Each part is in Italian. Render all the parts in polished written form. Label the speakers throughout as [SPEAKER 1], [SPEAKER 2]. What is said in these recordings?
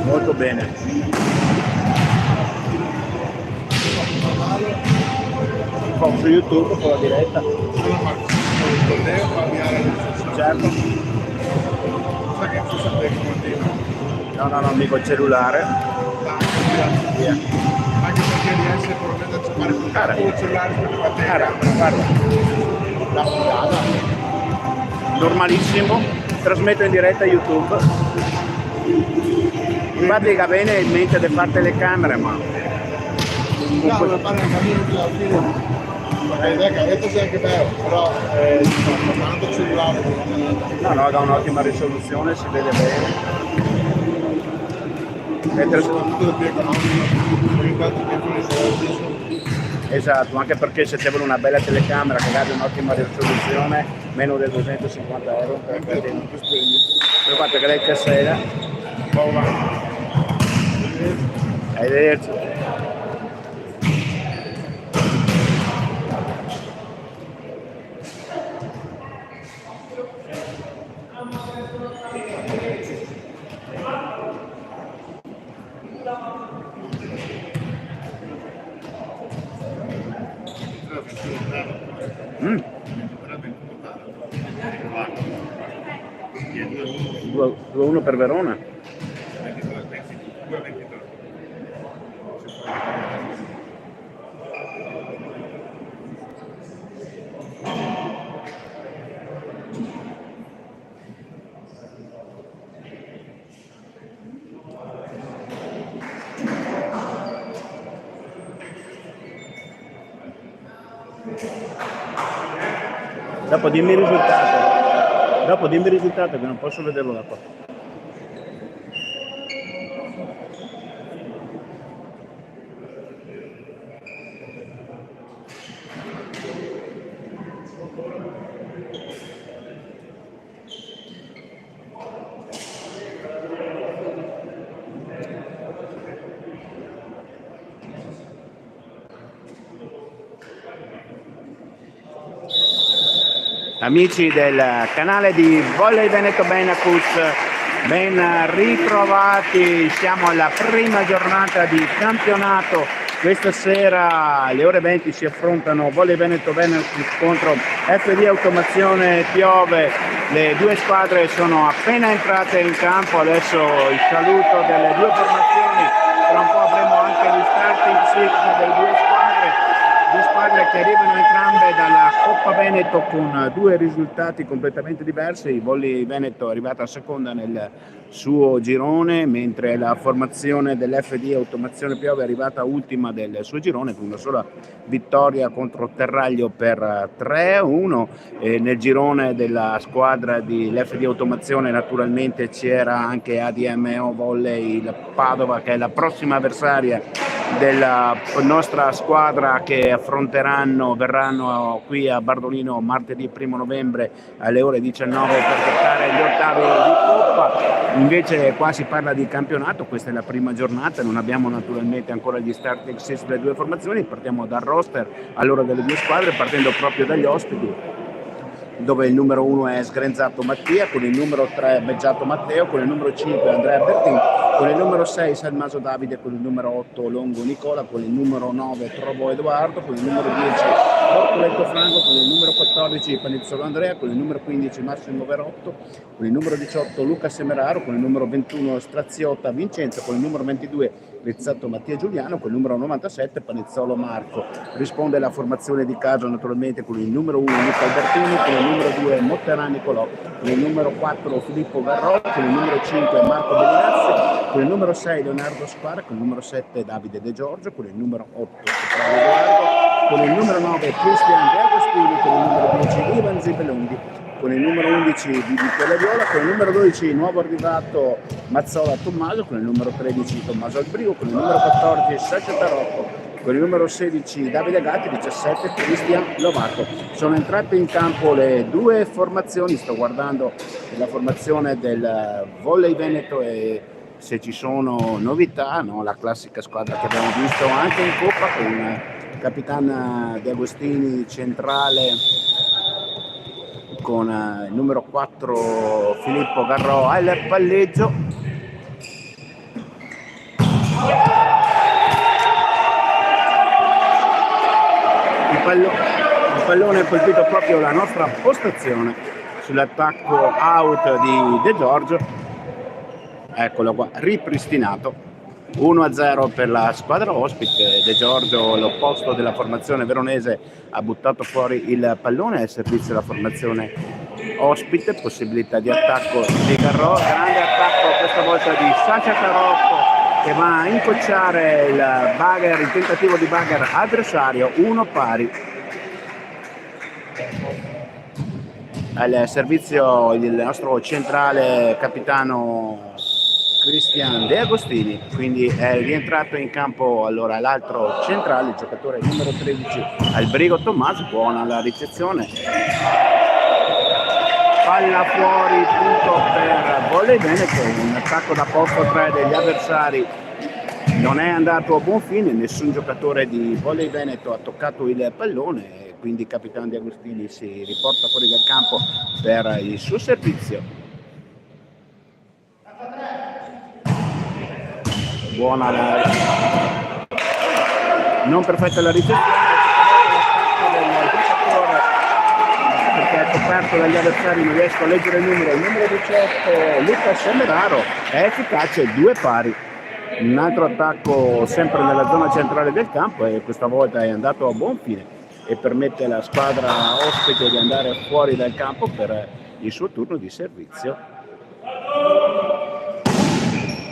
[SPEAKER 1] Molto bene. Su YouTube con la diretta. Certo. No, mica il cellulare. Via.
[SPEAKER 2] Anche perché riesce probabilmente a fare con il cellulare per
[SPEAKER 1] Guarda.
[SPEAKER 2] la fugata.
[SPEAKER 1] Normalissimo, trasmetto in diretta a YouTube. Infatti va bene in mente di fare telecamere, ma
[SPEAKER 2] Cavolo, fanno il cammino fino alla fine. Detto sia anche bello, però tanto il cellulare.
[SPEAKER 1] no, ha un'ottima risoluzione, si vede bene.
[SPEAKER 2] Soprattutto più economico, perché tanto tempo ne serve.
[SPEAKER 1] Esatto, anche perché se c'è una bella telecamera che dà un'ottima risoluzione, meno del 250 euro per quanto che lei sera. Arrivederci. Mm. 2-1 per Verona. Dopo dimmi il risultato. Dopo dimmi il risultato che non posso vederlo da qua. Amici del canale di Volley Veneto Benacus, ben ritrovati, siamo alla prima giornata di campionato. Questa sera alle ore 20 si affrontano Volley Veneto Benacus contro FD Automazione Piove. Le due squadre sono appena entrate in campo, adesso il saluto delle due formazioni, tra un po' avremo anche gli starting six delle due squadre che arrivano entrambe dalla Coppa Veneto con due risultati completamente diversi. Il Volley Veneto è arrivata seconda nel suo girone, mentre la formazione dell'FD Automazione Piove è arrivata ultima del suo girone con una sola vittoria contro Terraglio per 3-1. Nel girone della squadra dell'FD Automazione naturalmente c'era anche ADMO Volley il Padova, che è la prossima avversaria della nostra squadra, che verranno qui a Bardolino martedì 1 novembre alle ore 19 per giocare gli ottavi di Coppa. Invece qua si parla di campionato, questa è la prima giornata, non abbiamo naturalmente ancora gli starting six delle due formazioni, partiamo dal roster allora delle due squadre, partendo proprio dagli ospiti, dove il numero 1 è Sgrenzato Mattia, con il numero 3 Beggiato Matteo, con il numero 5 Andrea Bertin, con il numero 6 Salmaso Davide, con il numero 8 Longo Nicola, con il numero 9 Trovo Edoardo, con il numero 10 Portoletto Franco, con il numero 14 Panizzolo Andrea, con il numero 15 Massimo Verotto, con il numero 18 Luca Semeraro, con il numero 21 Straziotta Vincenzo, con il numero 22 Rizzato Mattia Giuliano, con il numero 97 Panizzolo Marco. Risponde la formazione di casa naturalmente con il numero 1 Luca Albertini, con il numero 2 Motterà Nicolò, con il numero 4 Filippo Garrò, con il numero 5 Marco Bellinazzi, con il numero 6 Leonardo Spara, con il numero 7 Davide De Giorgio, con il numero 8 Edoardo, con il numero 9 Cristian De Agostini, con il numero 10 Ivan Zibelondi, con il numero 11 di Michele Viola, con il numero 12 nuovo arrivato Mazzola Tommaso, con il numero 13 Tommaso Albrigo, con il numero 14 Sergio Tarocco, con il numero 16 Davide Gatti, 17 Cristian Lovato. Sono entrate in campo le due formazioni, sto guardando la formazione del Volley Veneto e se ci sono novità, no? La classica squadra che abbiamo visto anche in Coppa, con Capitana De Agostini centrale, con il numero 4 Filippo Garrò al palleggio. Il pallone ha colpito proprio la nostra postazione sull'attacco out di De Giorgio. Eccolo qua, ripristinato. 1-0 per la squadra ospite. De Giorgio, l'opposto della formazione veronese, ha buttato fuori il pallone al servizio della formazione ospite. Possibilità di attacco di Garrò, grande attacco questa volta di Sacia Tarocco, che va a incocciare il tentativo di bagger avversario. 1 pari. Al servizio il nostro centrale capitano Cristian De Agostini, quindi è rientrato in campo allora l'altro centrale, il giocatore numero 13 Albrigo Tommaso. Buona la ricezione, palla fuori, punto per Volley Veneto. Un attacco da posto 3 degli avversari non è andato a buon fine, nessun giocatore di Volley Veneto ha toccato il pallone, quindi il capitano De Agostini si riporta fuori dal campo per il suo servizio. Buona non perfetta la ricezione del giocatore scarso dagli avversari, non riesco a leggere il numero 18 Luca Semeraro, è efficace, 2 pari. Un altro attacco sempre nella zona centrale del campo e questa volta è andato a buon fine e permette alla squadra ospite di andare fuori dal campo per il suo turno di servizio.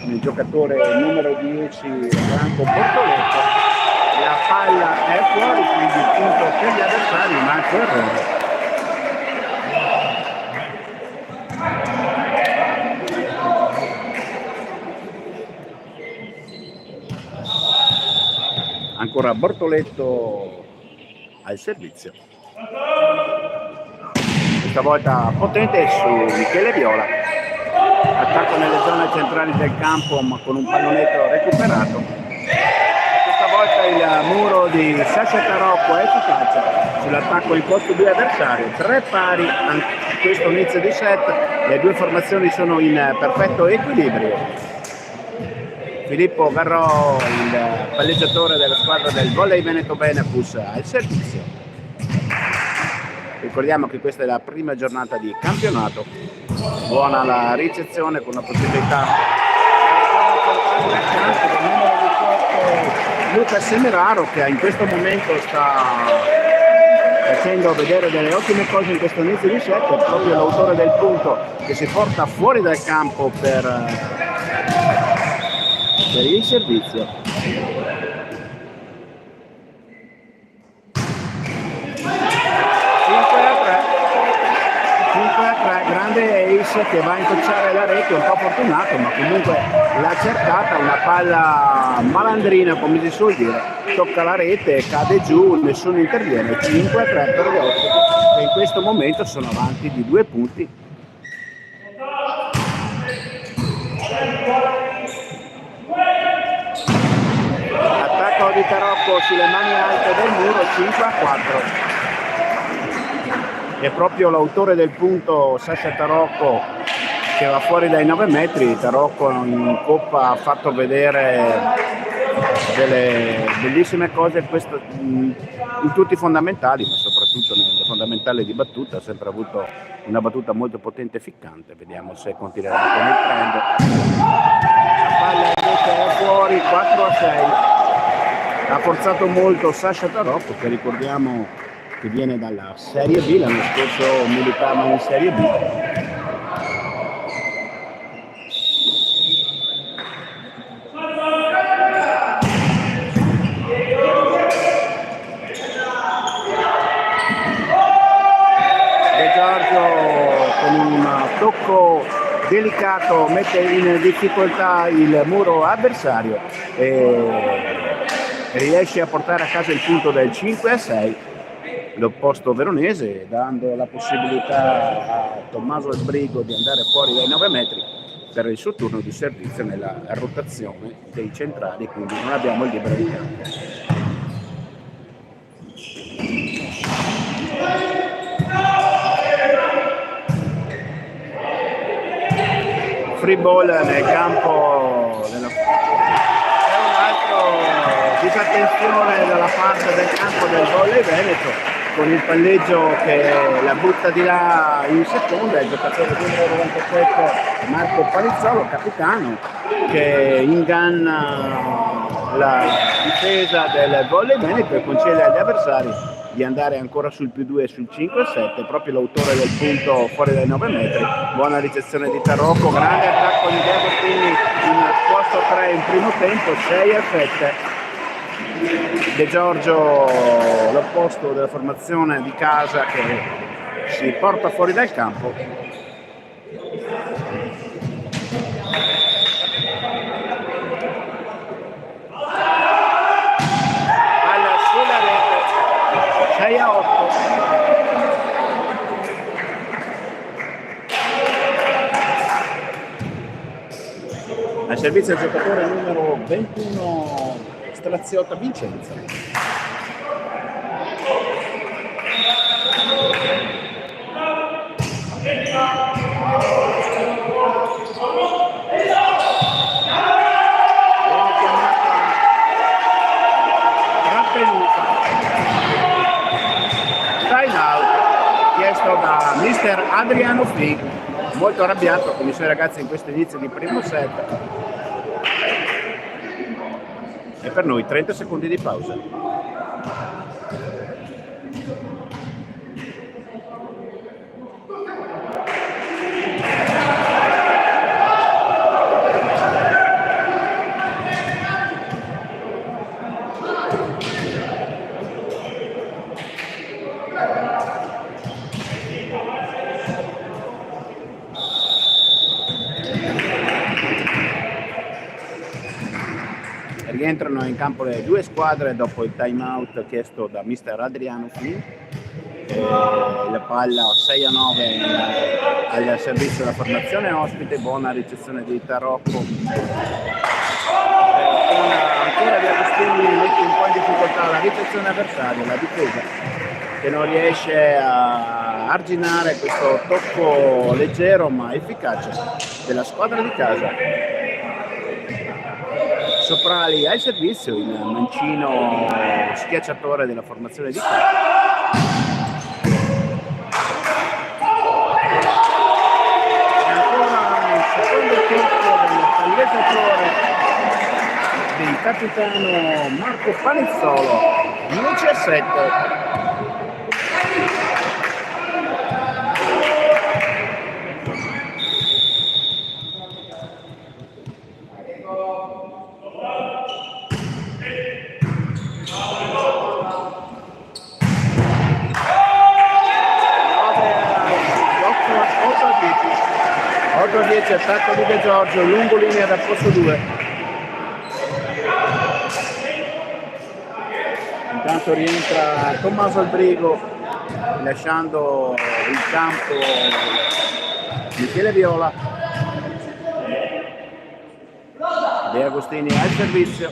[SPEAKER 1] Il giocatore numero 10 Franco Bortoletto, la palla è fuori, quindi punto per gli avversari, un altro errore. Ancora Bortoletto al servizio, questa volta potente su Michele Viola, attacco nelle zone centrali del campo ma con un pallonetto recuperato. Questa volta il muro di Sasha Tarocco è efficace sull'attacco in posto 2 avversario, 3 pari a questo inizio di set, le due formazioni sono in perfetto equilibrio. Filippo Garrò, il palleggiatore della squadra del Volley Veneto Benacus, al servizio. Ricordiamo che questa è la prima giornata di campionato, buona la ricezione con la possibilità del numero 18 Luca Semeraro, che in questo momento sta facendo vedere delle ottime cose in questo inizio di set, è proprio l'autore del punto che si porta fuori dal campo per il servizio. 5-3, grande ace che va a intocciare la rete, un po' fortunato ma comunque l'ha cercata, una palla malandrina come si suol dire, tocca la rete, cade giù, nessuno interviene. 5-3 per gli ospiti che in questo momento sono avanti di 2 punti. Attacco di Tarocco sulle mani alte del muro, 5-4. È proprio l'autore del punto Sasha Tarocco che va fuori dai 9 metri. Tarocco in Coppa ha fatto vedere delle bellissime cose in tutti i fondamentali, ma soprattutto nelle fondamentali di battuta. Ha sempre avuto una battuta molto potente e ficcante. Vediamo se continuerà con il trend. La palla invece è fuori, 4-6. Ha forzato molto Sasha Tarocco, che ricordiamo che viene dalla Serie B, l'anno scorso militava in Serie B. De Giorgio con un tocco delicato mette in difficoltà il muro avversario e riesce a portare a casa il punto del 5-6. L'opposto veronese, dando la possibilità a Tommaso Esbrigo di andare fuori dai 9 metri per il suo turno di servizio nella rotazione dei centrali, quindi non abbiamo il libero di campo. Free ball nel campo della... È un altro disattenzione dalla parte del campo del Volley Veneto, con il palleggio che la butta di là in seconda, il giocatore numero 97 Marco Palizzolo, capitano, che inganna la difesa del Volley Veneto e concede agli avversari di andare ancora sul +2 e sul 5-7, proprio l'autore del punto fuori dai 9 metri. Buona ricezione di Tarocco, grande attacco di De Agostini in posto 3 in primo tempo, 6-7. De Giorgio, l'opposto della formazione di casa, che si porta fuori dal campo. Alla sulla rete, 6-8. Al servizio del giocatore numero 21 Straziotta Vincenza. Time out chiesto da mister Adriano Flick, molto arrabbiato con i suoi ragazzi in questo inizio di primo set. E per noi 30 secondi di pausa. Rientrano in campo le due squadre dopo il time out chiesto da mister Adriano Flick. La palla 6-9 al servizio della formazione ospite, buona ricezione di Tarocco. Ancora Di Agostini mette un po' in difficoltà la ricezione avversaria, la difesa che non riesce a arginare questo tocco leggero ma efficace della squadra di casa. Soprali al servizio, il mancino schiacciatore della formazione di casa. E ancora il secondo tocco del palleggiatore del capitano Marco Panizzolo, 10-7. Attacco di De Giorgio, lungo linea da posto 2. Intanto rientra Tommaso Albrigo lasciando il campo Michele Viola. De Agostini al servizio.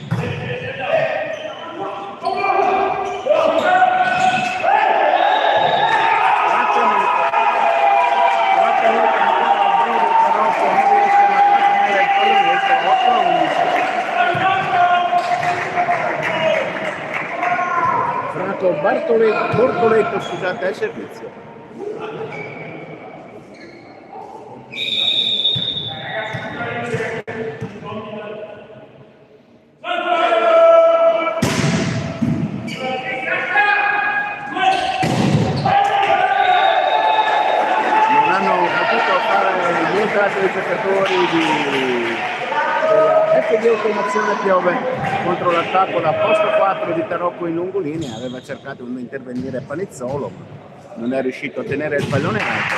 [SPEAKER 1] Bortoletto, scusate, al servizio. Non hanno potuto fare niente altri giocatori della FD Automazione Piove contro l'attacco da posto 4 di Tarocco in lungolinea. Aveva cercato di intervenire Panizzolo ma non è riuscito a tenere il pallone alto.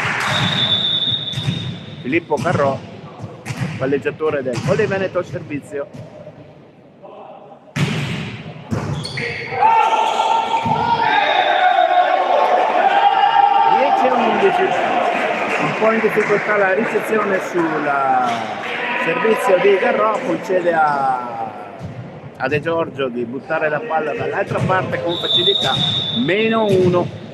[SPEAKER 1] Filippo Carrò, palleggiatore del Volley Veneto al servizio. Un po' in difficoltà la ricezione sul servizio di Garrò, concede a De Giorgio di buttare la palla dall'altra parte con facilità, -1.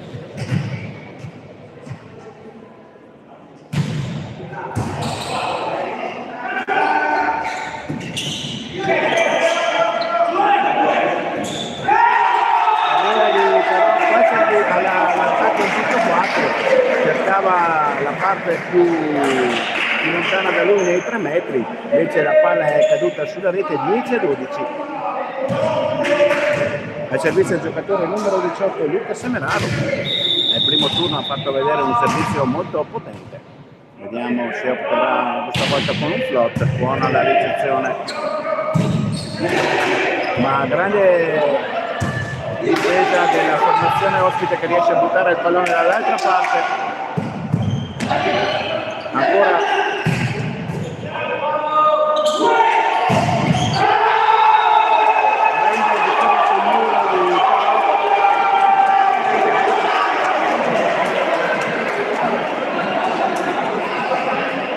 [SPEAKER 1] Cercava la parte più lontana da lui nei 3 metri, invece la palla è caduta sulla rete, 10-12. Al servizio il giocatore numero 18 Luca Semeraro. Nel primo turno ha fatto vedere un servizio molto potente. Vediamo se opterà questa volta con un flot. Buona la ricezione, ma grande difesa della formazione ospite che riesce a buttare il pallone dall'altra parte. Ancora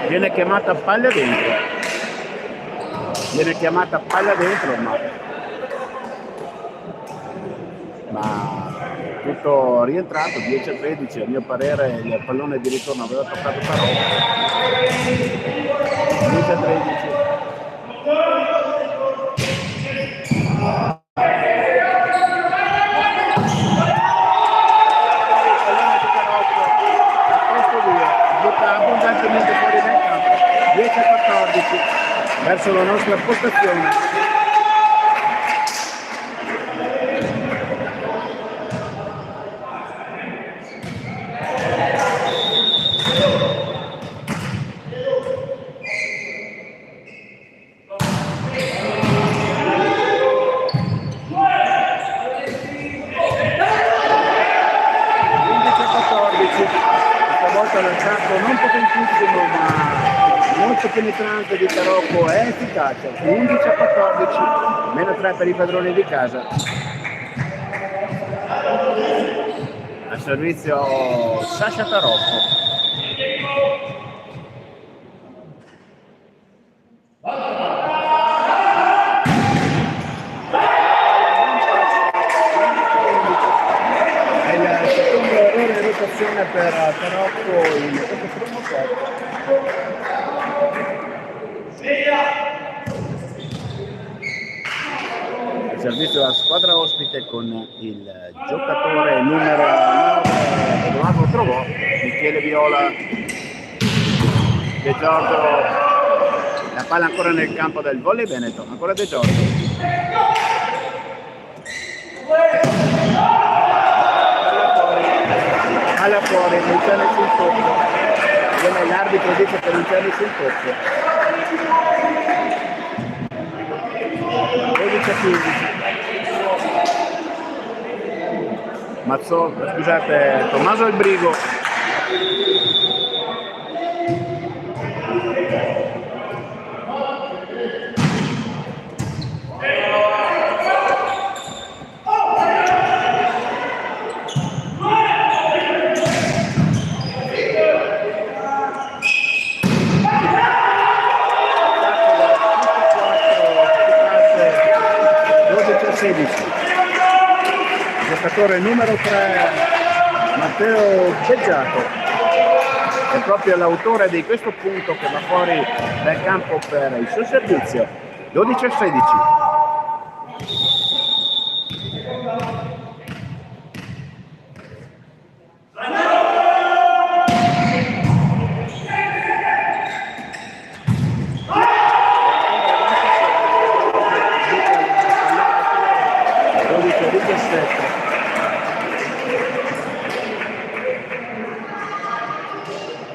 [SPEAKER 1] viene chiamata palla dentro, ma tutto rientrato, 10-13. A mio parere il pallone di ritorno aveva toccato Tarocco. 10-13. verso la nostra postazione. Lanciato non potentissimo ma molto penetrante di Tarocco e efficace, 11-14, meno 3 per i padroni di casa. Al servizio Sasha Tarocco. Per Tarocco in questo primo set. Il servizio della squadra ospite con il giocatore numero 9 Edoardo Trovò, Michele Viola, De Giorgio, la palla ancora nel campo del volley Veneto, ancora De Giorgio. Alla fuori, non c'è nessun tocco. L'arbitro dice che non c'è nessun tocco. 12-15. Scusate, Tommaso Albrigo. Giocatore numero 3 Matteo Beggiato è proprio l'autore di questo punto che va fuori dal campo per il suo servizio. 12-16.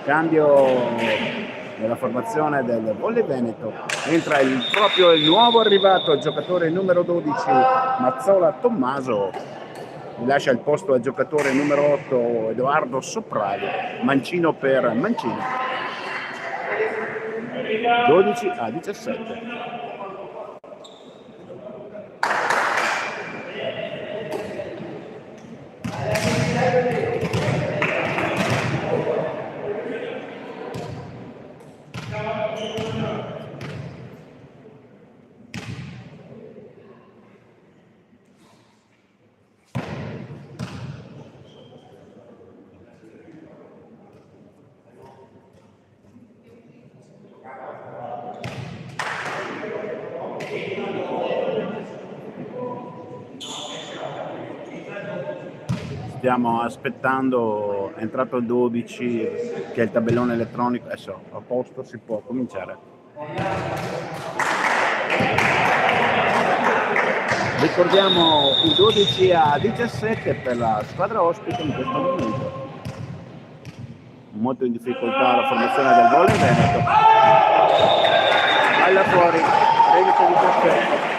[SPEAKER 1] Cambio nella formazione del volley Veneto, entra proprio il nuovo arrivato, il giocatore numero 12 Mazzola Tommaso, lascia il posto al giocatore numero 8 Edoardo Sopraio, mancino per mancino. 12-17. Stiamo aspettando, è entrato il 12 che è il tabellone elettronico, adesso a posto si può cominciare. Ricordiamo il 12-17 per la squadra ospite in questo momento. Molto in difficoltà la formazione del volley Veneto. Palla fuori, 13-17.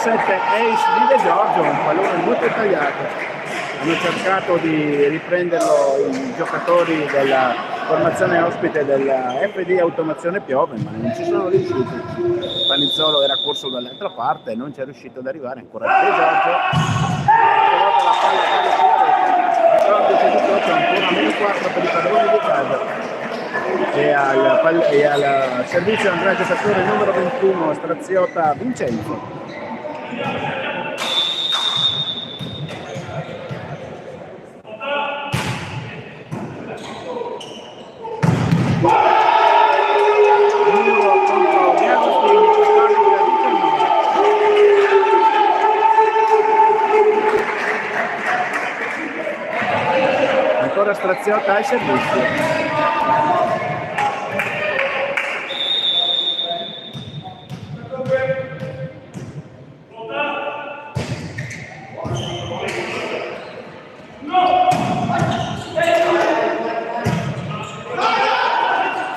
[SPEAKER 1] Ace di De Giorgio, un pallone molto tagliato. Hanno cercato di riprenderlo i giocatori della formazione ospite della FD Automazione Piove, ma non ci sono riusciti. Panizzolo era corso dall'altra parte e non ci è riuscito ad arrivare ancora De Giorgio. La palla ancora meno 4 per i padroni di casa. E al servizio Andrea giocatore numero 21 Straziota Vincenzo. Muro contro De Agostini, 14-19. Ancora Straziotta al servizio.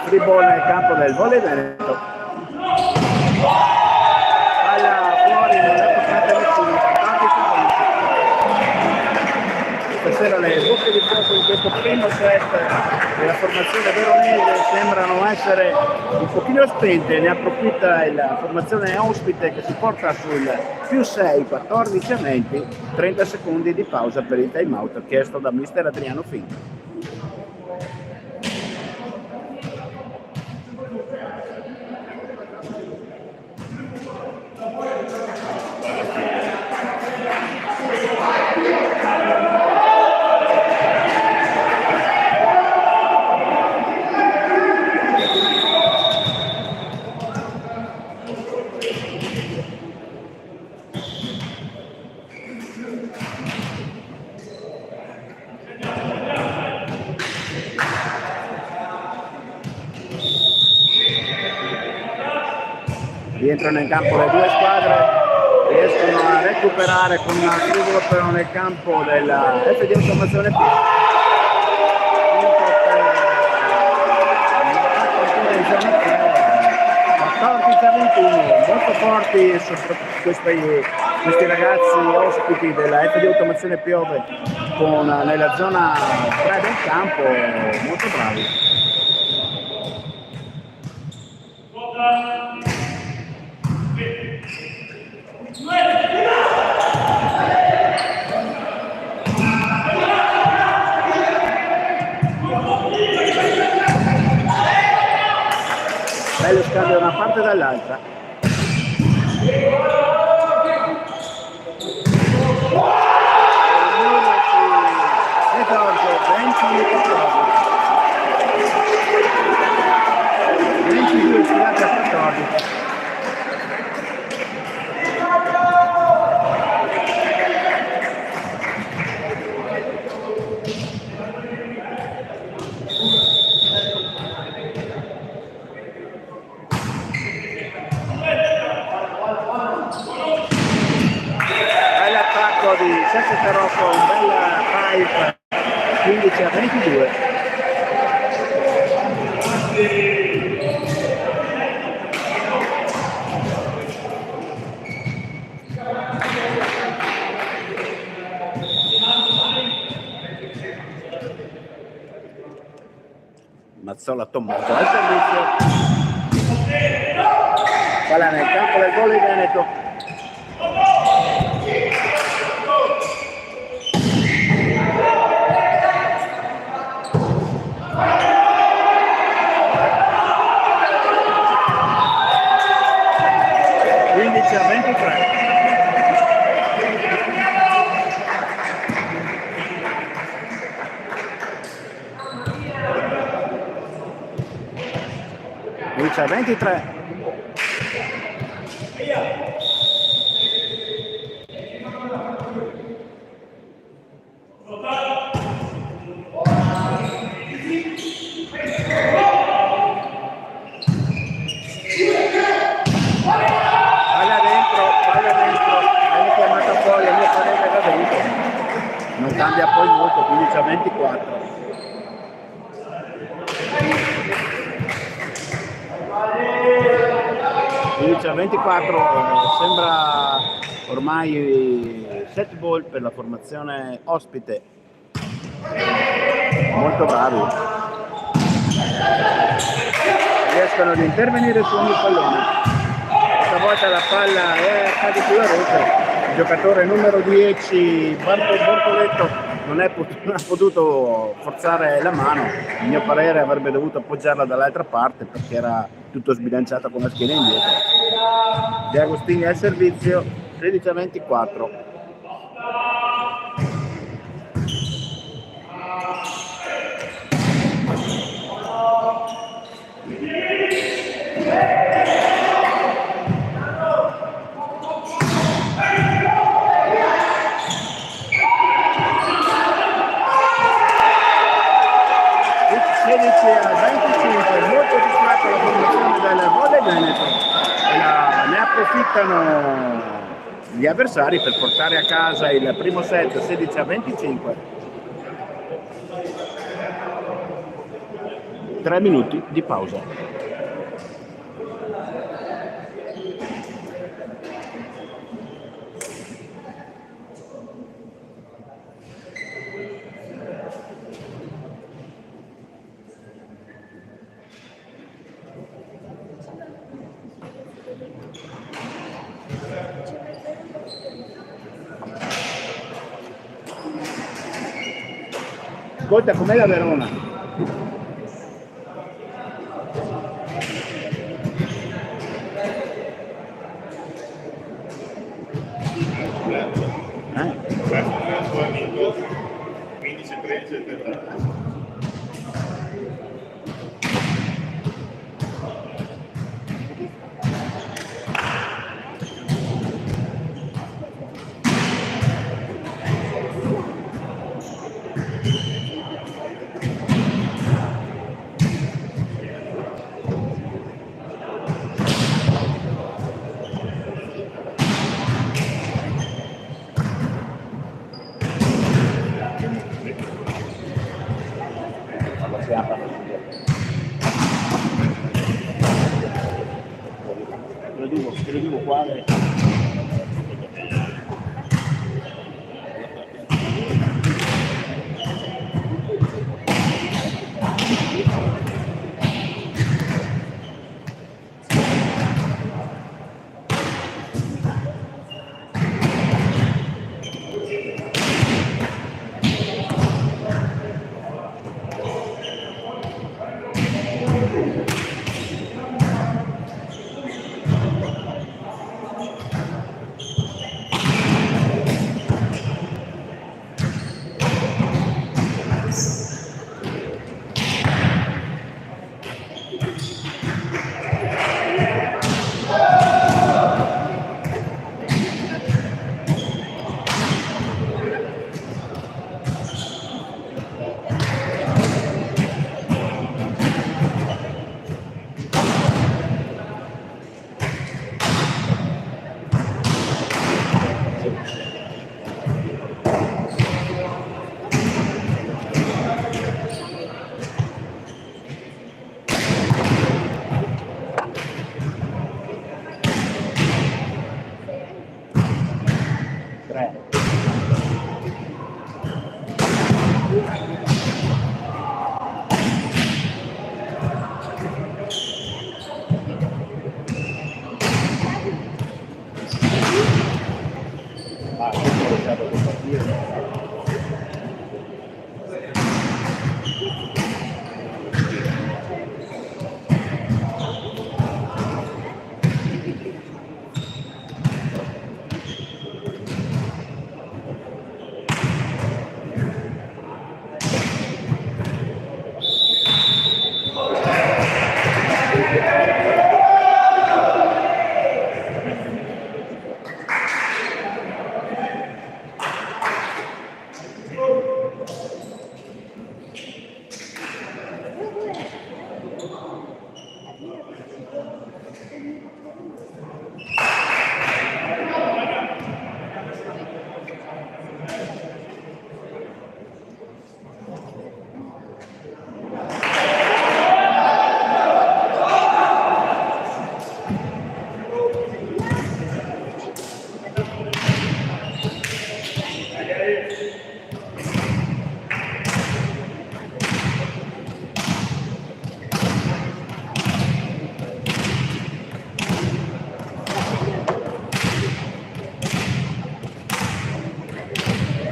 [SPEAKER 1] Free ball nel campo del Volley Veneto. Palla fuori, non è toccata nessuno. Stasera le bocche di fuoco in questo primo set della formazione veronese sembrano essere un pochino spente, ne approfitta la formazione ospite che si porta sul +6, 14-20, 30 secondi di pausa per il time out chiesto da mister Adriano Fini. Rientrano in campo le due squadre, riescono a recuperare con una figura però nel campo della FD Automazione P. 14-21, molto forti questi ragazzi ospiti della FD Automazione Piove nella zona 3 del campo, molto bravi. Bello scambio da una parte e dall'altra. E Giorgio, 22 sfilati a 14. Di Sette Rocco, un bel pipe, 15-22. Mazzola Tommaso al servizio. Palla nel campo del Volley Veneto. A 23. Lucia 23. Non cambia poi molto, 15-24. Sembra ormai set ball per la formazione ospite. Molto bravi. Riescono ad intervenire su ogni pallone. Stavolta la palla cade sulla rete. Il giocatore numero 10 Bortoletto non ha potuto forzare la mano, a mio parere avrebbe dovuto appoggiarla dall'altra parte perché era tutto sbilanciato con la schiena indietro. De Agostini al servizio, 16-24. sfruttano gli avversari per portare a casa il primo set 16-25. 3 minuti di pausa. Ascolta, com'è la Verona?
[SPEAKER 2] Il tuo amico 15-13 Te lo dico qua.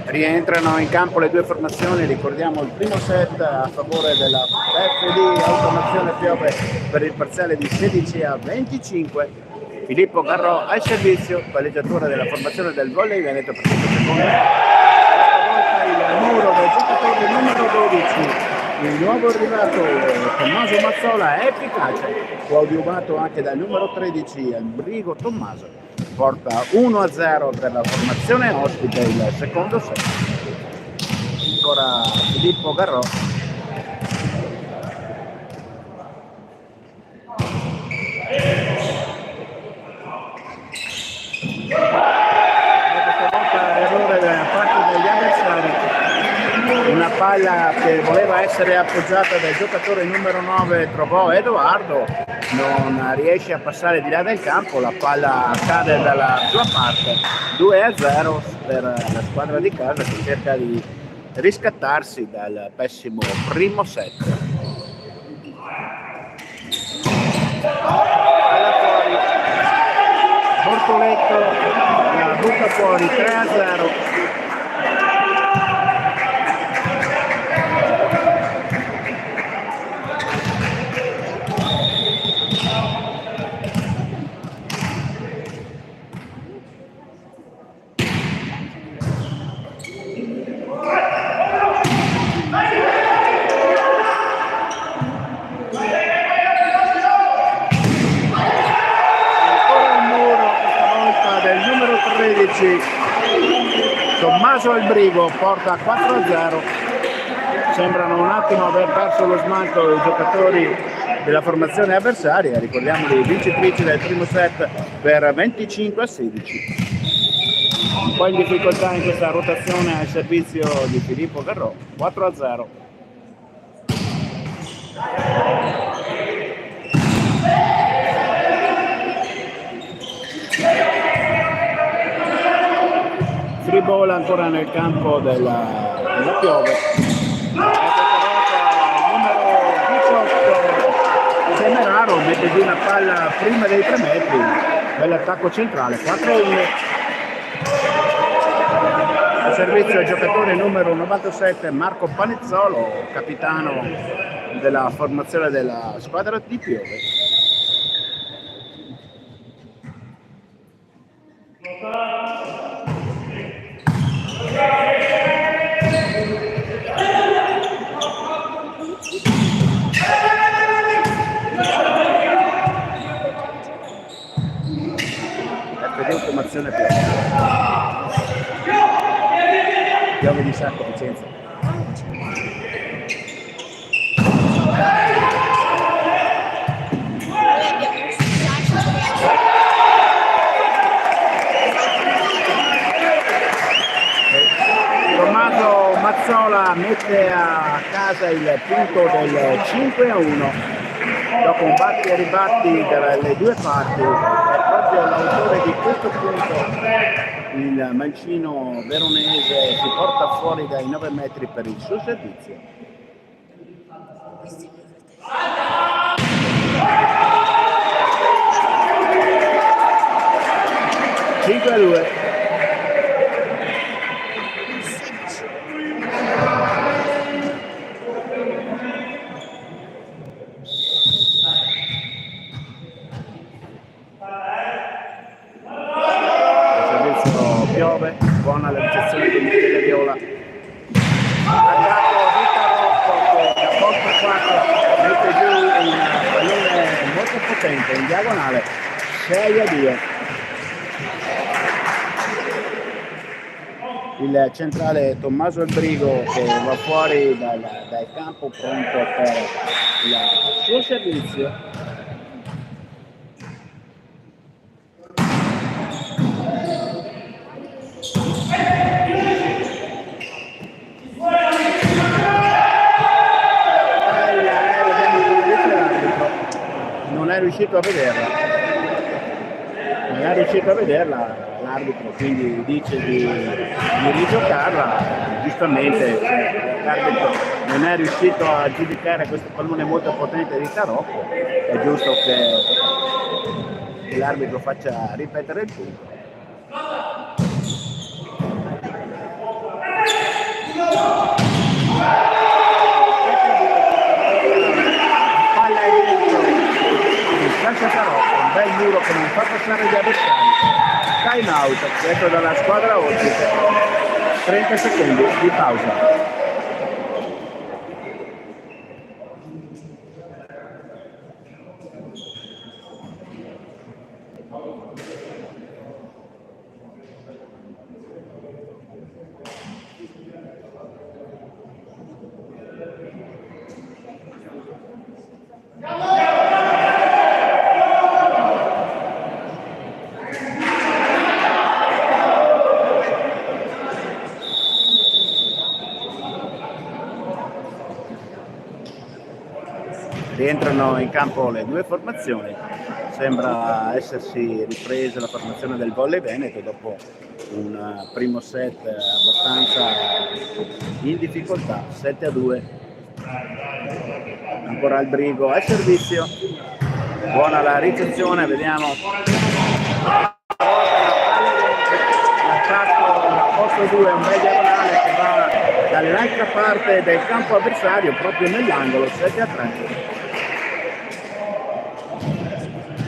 [SPEAKER 1] Rientrano in campo le due formazioni, ricordiamo il primo set a favore della FD Automazione Piove per il parziale di 16-25. Filippo Garrò al servizio, palleggiatore della formazione del Volley Veneto per questo secondo. Questa volta il muro del giocatore numero 12, il nuovo arrivato Tommaso Mazzola è efficace, coadiuvato anche dal numero 13 Albrigo Tommaso. Porta 1-0 per la formazione ospite il secondo set. Ancora Filippo Garrò. palla che voleva essere appoggiata dal giocatore numero 9 trovò Edoardo, non riesce a passare di là del campo, la palla cade dalla sua parte, 2-0 per la squadra di casa che cerca di riscattarsi dal pessimo primo set. Palla fuori, Bortoletto la butta fuori, 3-0. Tommaso Albrigo porta 4-0. Sembrano un attimo aver perso lo smalto i giocatori della formazione avversaria, ricordiamoli vincitrici del primo set per 25-16. Un po' in difficoltà in questa rotazione al servizio di Filippo Garrò, 4-0. Free ball ancora nel campo della Piove. Numero 18 Semeraro mette giù una palla prima dei 3 metri. Bell'attacco centrale, 4-1. Al servizio il giocatore numero 97 Marco Panizzolo, capitano della formazione della squadra di Piove. Automazione Piove di Sacco Vicenza. Tommaso Mazzola mette a casa il punto del 5-1 dopo un batti e ribatti dalle due parti. È proprio l'autore di questo punto, il mancino veronese, si porta fuori dai 9 metri per il suo servizio. (5-2). Piove, buona la ricezione di Michele Viola. Attacco Vita Rocco che da posto 4 mette giù un pallone molto potente in diagonale, 6-2. Il centrale Tommaso Albrigo che va fuori dal campo pronto per il suo servizio. Non è riuscito a vederla l'arbitro, quindi dice di rigiocarla. Giustamente l'arbitro non è riuscito a giudicare questo pallone molto potente di Tarocco, è giusto che l'arbitro faccia ripetere il punto. Palla è dentro, lascia Tarocco, un bel muro che non fa passare gli avversari. Time out, detto dalla squadra ospite, 30 secondi di pausa. rientrano in campo le due formazioni. Sembra essersi ripresa la formazione del Volley Veneto dopo un primo set abbastanza in difficoltà, 7-2. Ancora il Brigo al servizio, buona la ricezione, vediamo l'attacco posto 2, un bel diagonale che va dall'altra parte del campo avversario, proprio nell'angolo, 7-3.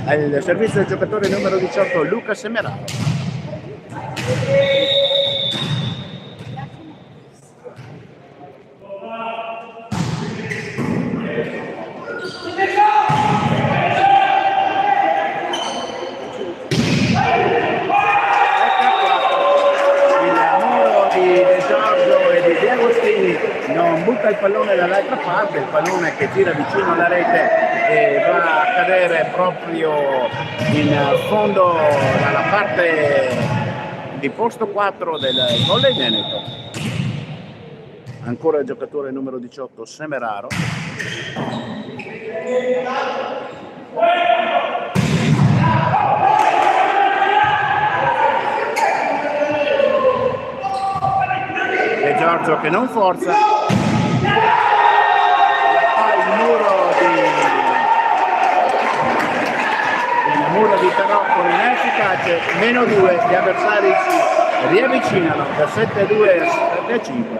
[SPEAKER 1] Al servizio del giocatore numero 18 Luca Semeraro. Non butta il pallone dall'altra parte, il pallone che gira vicino alla rete e va a cadere proprio in fondo dalla parte di posto 4 del Volley Veneto. Ancora il giocatore numero 18 Semeraro. E Giorgio che non forza, il muro di Tarocco inefficace, meno 2, gli avversari si riavvicinano da 7-2 a 7-5.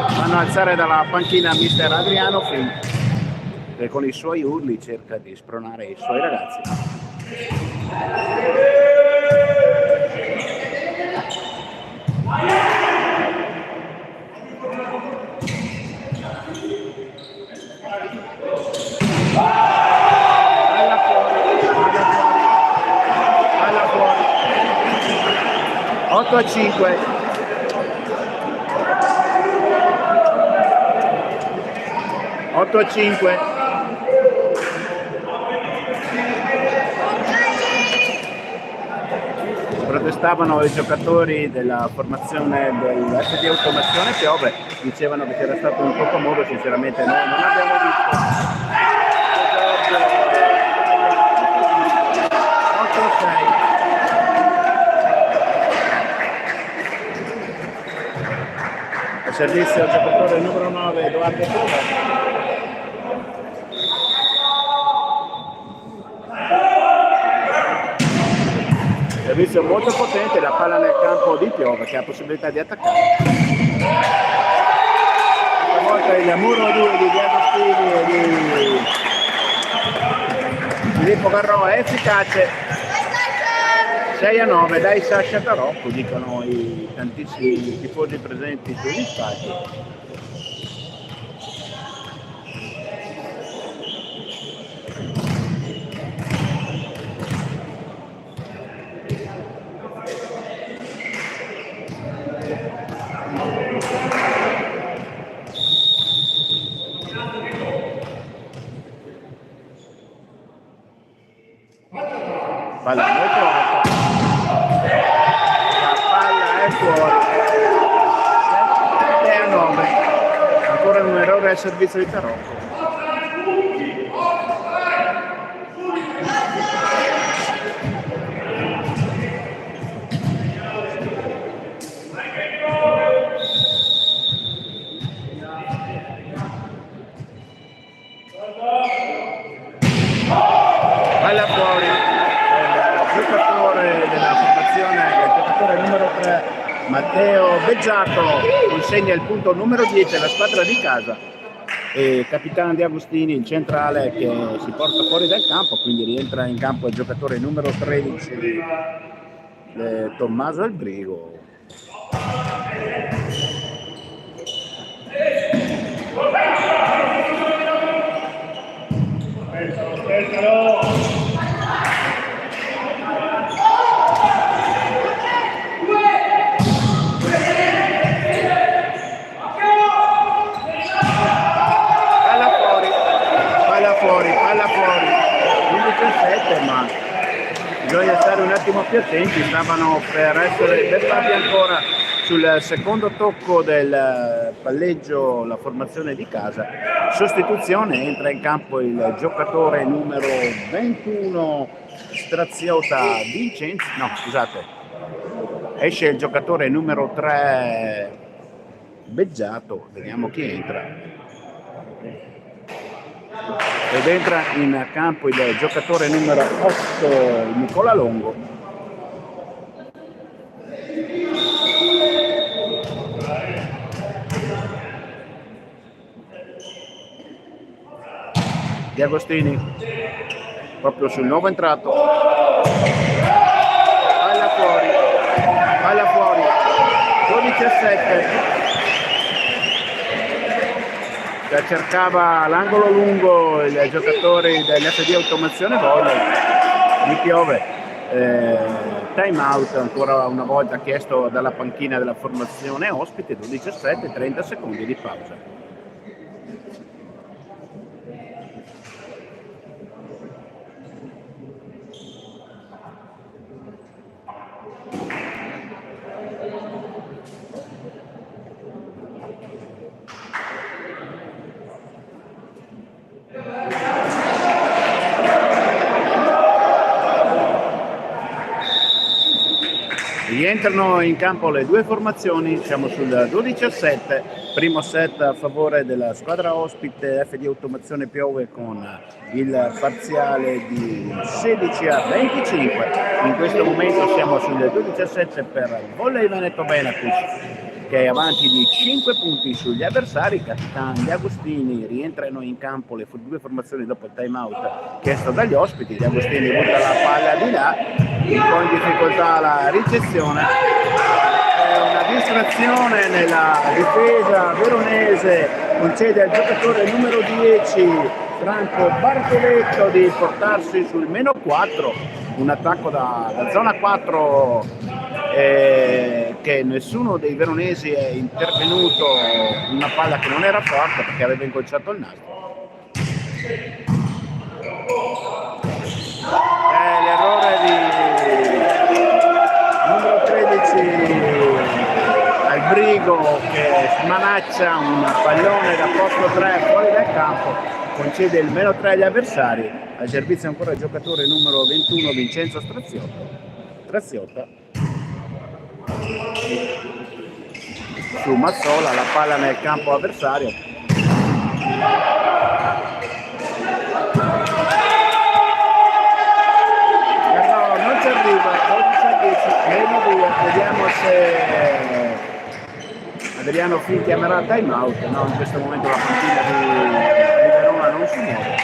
[SPEAKER 1] Fanno alzare dalla panchina mister Adriano Fink, che con i suoi urli cerca di spronare i suoi ragazzi. Palla fuori. 8-5. Protestavano i giocatori della formazione dell'SD Automazione Piove, dicevano che c'era stato un poco modo, sinceramente noi non abbiamo visto. 8-6. Al servizio il giocatore numero 9 Edoardo Piove. Servizio molto potente, la palla nel campo di Piove che ha possibilità di attaccare. Questa volta il muro 2 di Diagostini e di Filippo Garrò è efficace. 6-9 dai Sasha Tarocco, dicono i tantissimi tifosi presenti sugli stadi. Palla molto alta, la palla è fuori, 7-9, ancora un errore al servizio di Tarocco. Palla fuori. Della formazione, il giocatore numero 3 Matteo Beggiato consegna il punto numero 10 alla squadra di casa e capitano Di Agostini, il centrale, che si porta fuori dal campo, quindi rientra in campo il giocatore numero 13 Tommaso Albrigo. Palla fuori, 11-7, ma bisogna stare un attimo più attenti, stavano per essere beffati ancora sul secondo tocco del palleggio la formazione di casa. Sostituzione, entra in campo il giocatore numero 21 Straziota Vincenzi, no scusate, esce il giocatore numero 3 Beggiato, vediamo chi entra. Ed entra in campo il giocatore numero 8 Nicola Longo. Di Agostini proprio sul nuovo entrato, palla fuori 12-7, cercava l'angolo lungo i giocatori dell'FD Automazione Volley, gli piove, time out ancora una volta chiesto dalla panchina della formazione ospite, 12-7, 30 secondi di pausa. Rientrano in campo le due formazioni, siamo sul 12-7, primo set a favore della squadra ospite FD Automazione Piove con il parziale di 16-25. In questo momento siamo sul 12-7 per Volley Veneto Benacus, che è avanti di 5 punti sugli avversari. Capitan Di Agostini rientrano in campo le due formazioni dopo il time out chiesto dagli ospiti. Di Agostini butta la palla di là, un po' in difficoltà la ricezione, una distrazione nella difesa veronese concede al giocatore numero 10 Franco Bartoletto di portarsi sul meno 4, un attacco da zona 4 che nessuno dei veronesi è intervenuto, una palla che non era forte perché aveva incrociato il nastro. L'errore di numero 13 Albrigo che smanaccia un pallone da posto 3 fuori dal campo, concede il meno 3 agli avversari. Al servizio ancora il giocatore numero 21 Vincenzo Straziotta. Su Mazzola, la palla nel campo avversario. No, non ci arriva, 12-10, meno 2, vediamo se Adriano Fin chiamerà time out. No, in questo momento la panchina di Verona non si muove,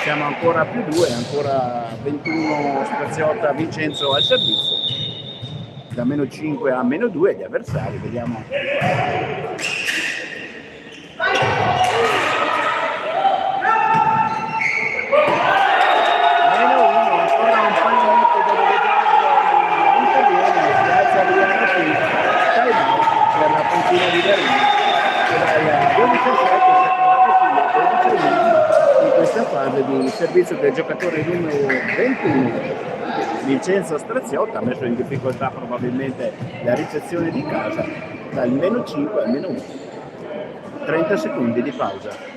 [SPEAKER 1] siamo ancora a più 2, ancora 21 Straziotta Vincenzo al servizio, da meno 5 a meno 2 gli avversari, vediamo. Meno 1, ancora un pallonetto dove Giorgio interviene, si alza Adriano Fin, time out per la panchina di Verona, che dal 12-7 in questa fase di servizio del giocatore numero 21 Vincenzo Straziotta ha messo in difficoltà probabilmente la ricezione di casa, dal meno 5 al meno 1. 30 secondi di pausa.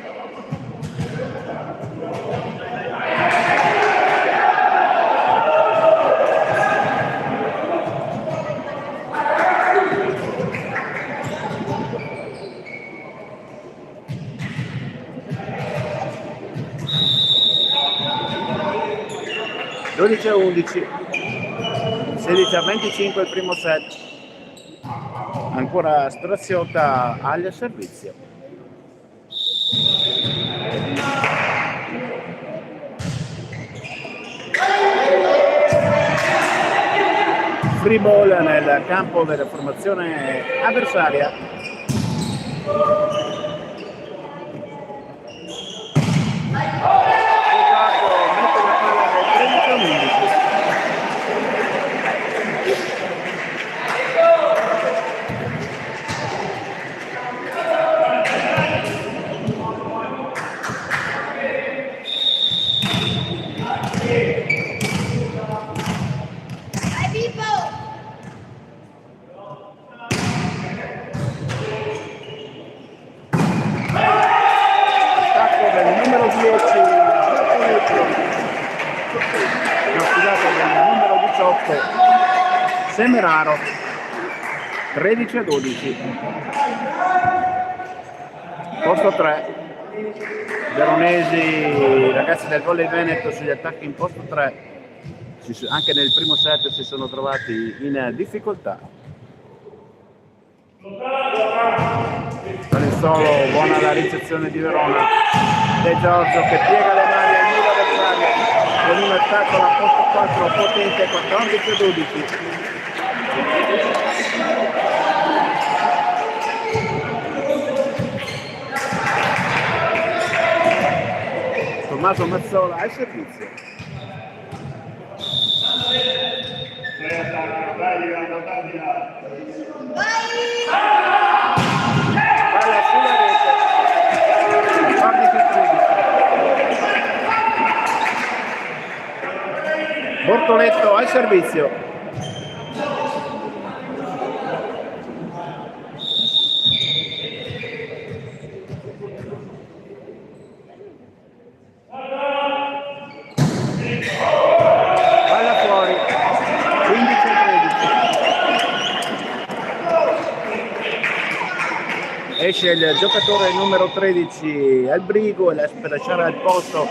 [SPEAKER 1] (12 a 11), 16 a 25 il primo set, ancora Straziotta al servizio. Free ball nel campo della formazione avversaria. no, scusate, del numero 18 Semeraro, 13-12. Posto 3 Veronesi, ragazzi del Volley Veneto sugli attacchi in posto 3. Anche nel primo set si sono trovati in difficoltà. Per il solo, buona la ricezione di Verona. De Giorgio che piega le mani al muro avversario con un attacco alla posto 4 potente, 14-12. Tommaso Mazzola al servizio. Palla sulla rete. 14-13. Bortoletto al servizio. Esce il giocatore numero 13 Albrigo e per lasciare al posto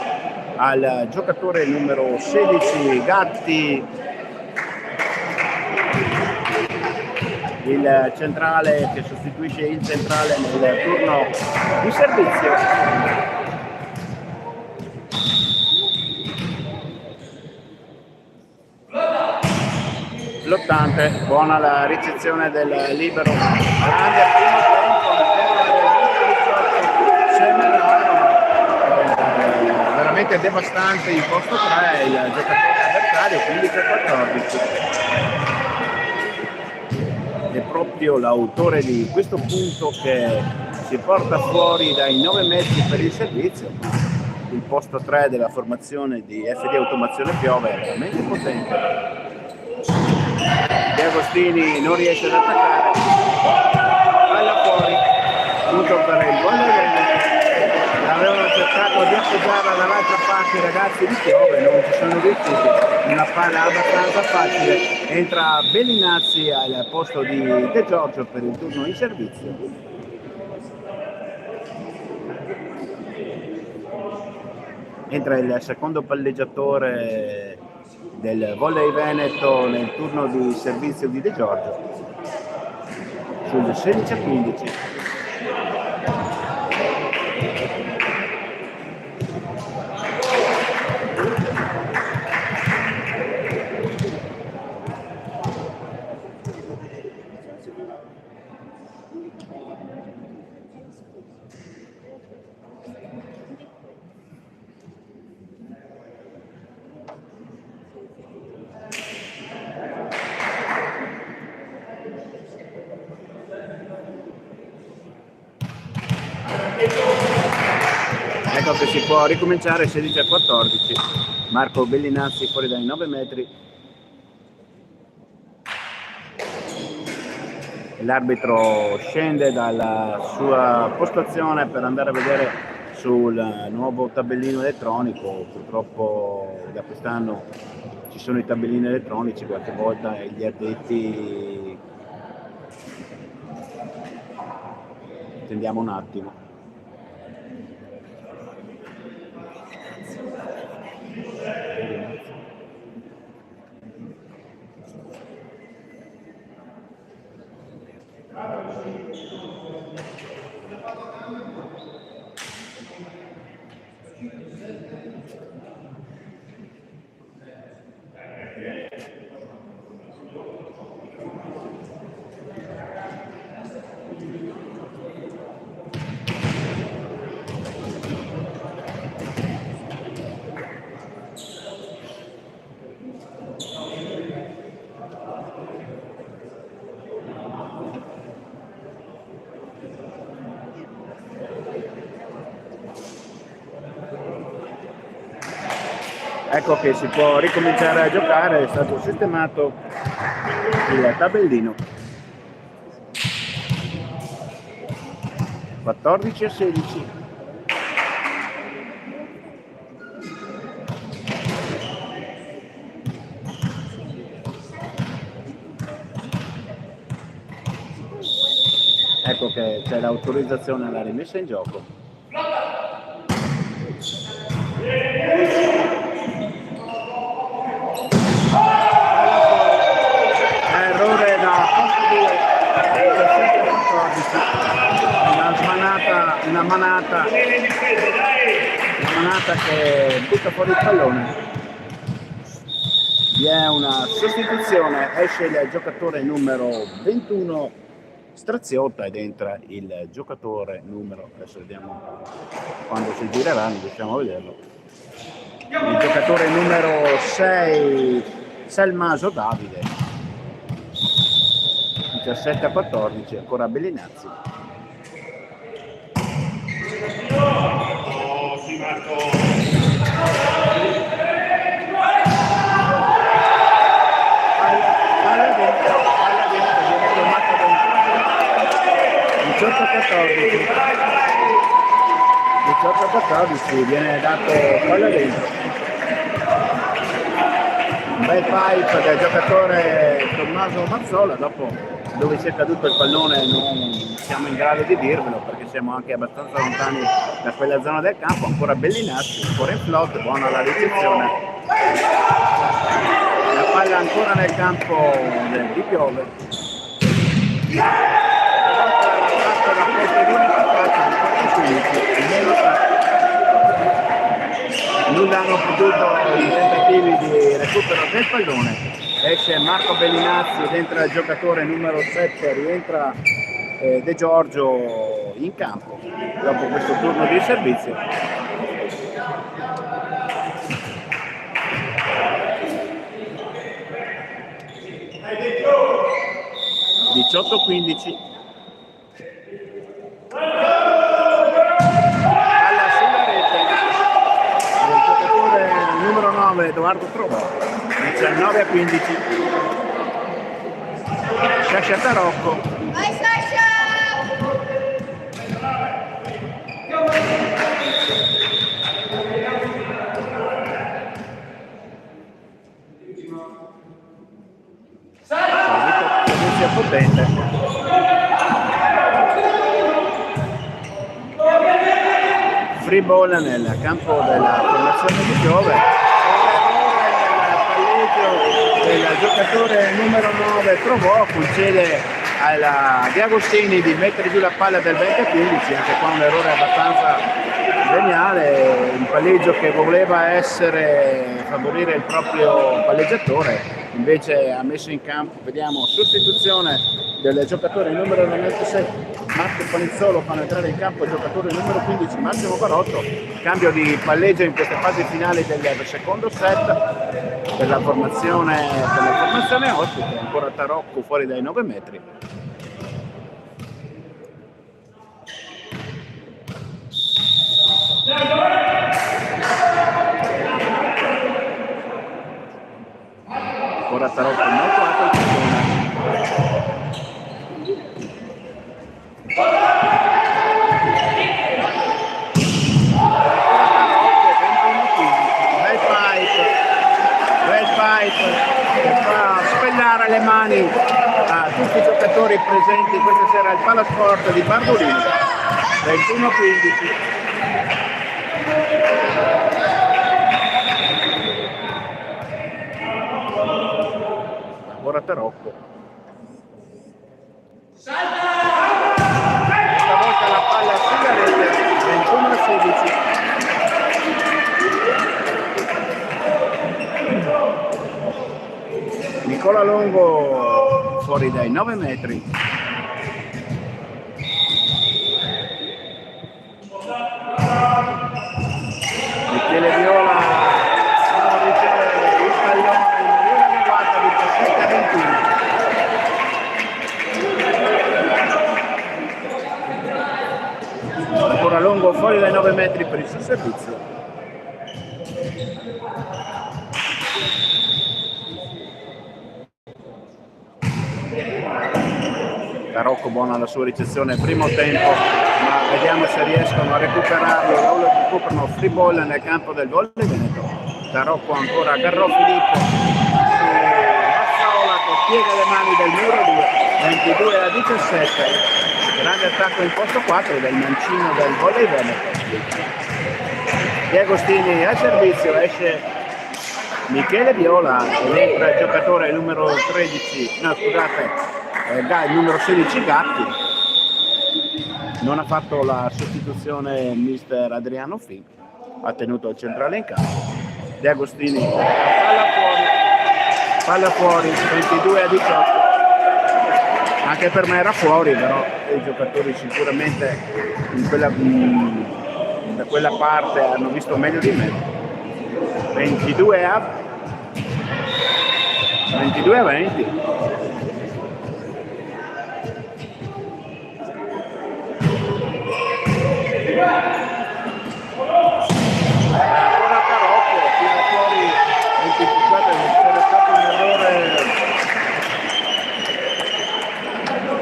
[SPEAKER 1] al giocatore numero 16 Gatti, il centrale che sostituisce il centrale nel turno di servizio. L'80, buona la ricezione del libero, grande primo veramente devastante in posto 3 il giocatore avversario, 15-14. È proprio l'autore di questo punto che si porta fuori dai 9 metri per il servizio. Il posto 3 della formazione di FD Automazione Piove è veramente potente. De Agostini non riesce ad attaccare, palla fuori, punto per il Volley. Avevano cercato di appoggiarla dall'altra parte i ragazzi di Piove, non ci sono riusciti. Una palla abbastanza facile, entra Bellinazzi al posto di De Giorgio per il turno in servizio. Entra il secondo palleggiatore del Volley Veneto nel turno di servizio di De Giorgio sul 16-15. Ecco che si può ricominciare 16-14. Marco Bellinazzi fuori dai 9 metri. L'arbitro scende dalla sua postazione per andare a vedere sul nuovo tabellino elettronico. Purtroppo da quest'anno ci sono i tabellini elettronici, qualche volta gli addetti attendiamo un attimo. Ecco che si può ricominciare a giocare, è stato sistemato il tabellino. 14-16. perché c'è l'autorizzazione alla rimessa in gioco. Errore da posto 2, una manata che butta fuori il pallone. Vi è una sostituzione, esce il giocatore numero 21 Straziotta ed entra il giocatore numero, adesso vediamo quando si girerà, non riusciamo a vederlo, il giocatore numero 6 Selmaso Davide. 17-14, ancora Bellinazzi. Palla dentro, viene fermata dentro. 18-14, viene dato palla dentro. Un bel pipe del giocatore Tommaso Mazzola, dopo dove si è caduto il pallone non siamo in grado di dirvelo perché siamo anche abbastanza lontani da quella zona del campo. Ancora Bellinazzi, ancora in flotte, buona la ricezione, la palla ancora nel campo di Piove, nulla hanno potuto i tentativi di recupero del pallone. Esce Marco Bellinazzi ed entra il giocatore numero 7, rientra De Giorgio in campo dopo questo turno di servizio. Diciotto 15. Palla sulla rete del giocatore numero 9 Edoardo Trova. 19-15. Sasha Tarocco.
[SPEAKER 3] Vai Sasha!
[SPEAKER 1] Servizio potente. Free ball nel campo della formazione di Piove. Il giocatore numero 9 Trovò, concede alla Di Agostini di mettere giù la palla del 20-15, anche qua un errore abbastanza geniale, un palleggio che voleva favorire il proprio palleggiatore, invece ha messo in campo, vediamo, sostituzione del giocatore numero 96 Marco Panizzolo, fanno entrare in campo il giocatore numero 15 Massimo Barotto, cambio di palleggio in queste fasi finali del secondo set per la formazione ospite, ancora Tarocco fuori dai 9 metri. Ancora Tarocco molto alto il pallone. Che fa spellare le mani a tutti i giocatori presenti questa sera al Palasport di Bardolino. 21-15. Ancora Tarocco. Stavolta la palla sulla rete. 21-16. Nicola Longo fuori dai 9 metri. Michele Viola riceve il pallone in maniera adeguata di 17-21. Ancora Longo fuori dai 9 metri per il suo servizio. Tarocco buona la sua ricezione primo tempo, ma vediamo se riescono a recuperarlo. Loro recuperano free ball nel campo del Volley Veneto. Tarocco ancora a Garro Filippo, Mazzola attacco, piega le mani del muro 2, 22-17. Grande attacco in posto 4 del mancino del Volley Veneto. Di Agostini al servizio, esce Michele Viola ed entra il giocatore numero 13, no scusate, il numero 16 Gatti. Non ha fatto la sostituzione mister Adriano Fin, ha tenuto il centrale in campo. De Agostini, palla fuori, 22-18. Anche per me era fuori, però i giocatori sicuramente da quella parte hanno visto meglio di me. 22-20. Ancora Tarocco, tira fuori 24, c'era stato un errore.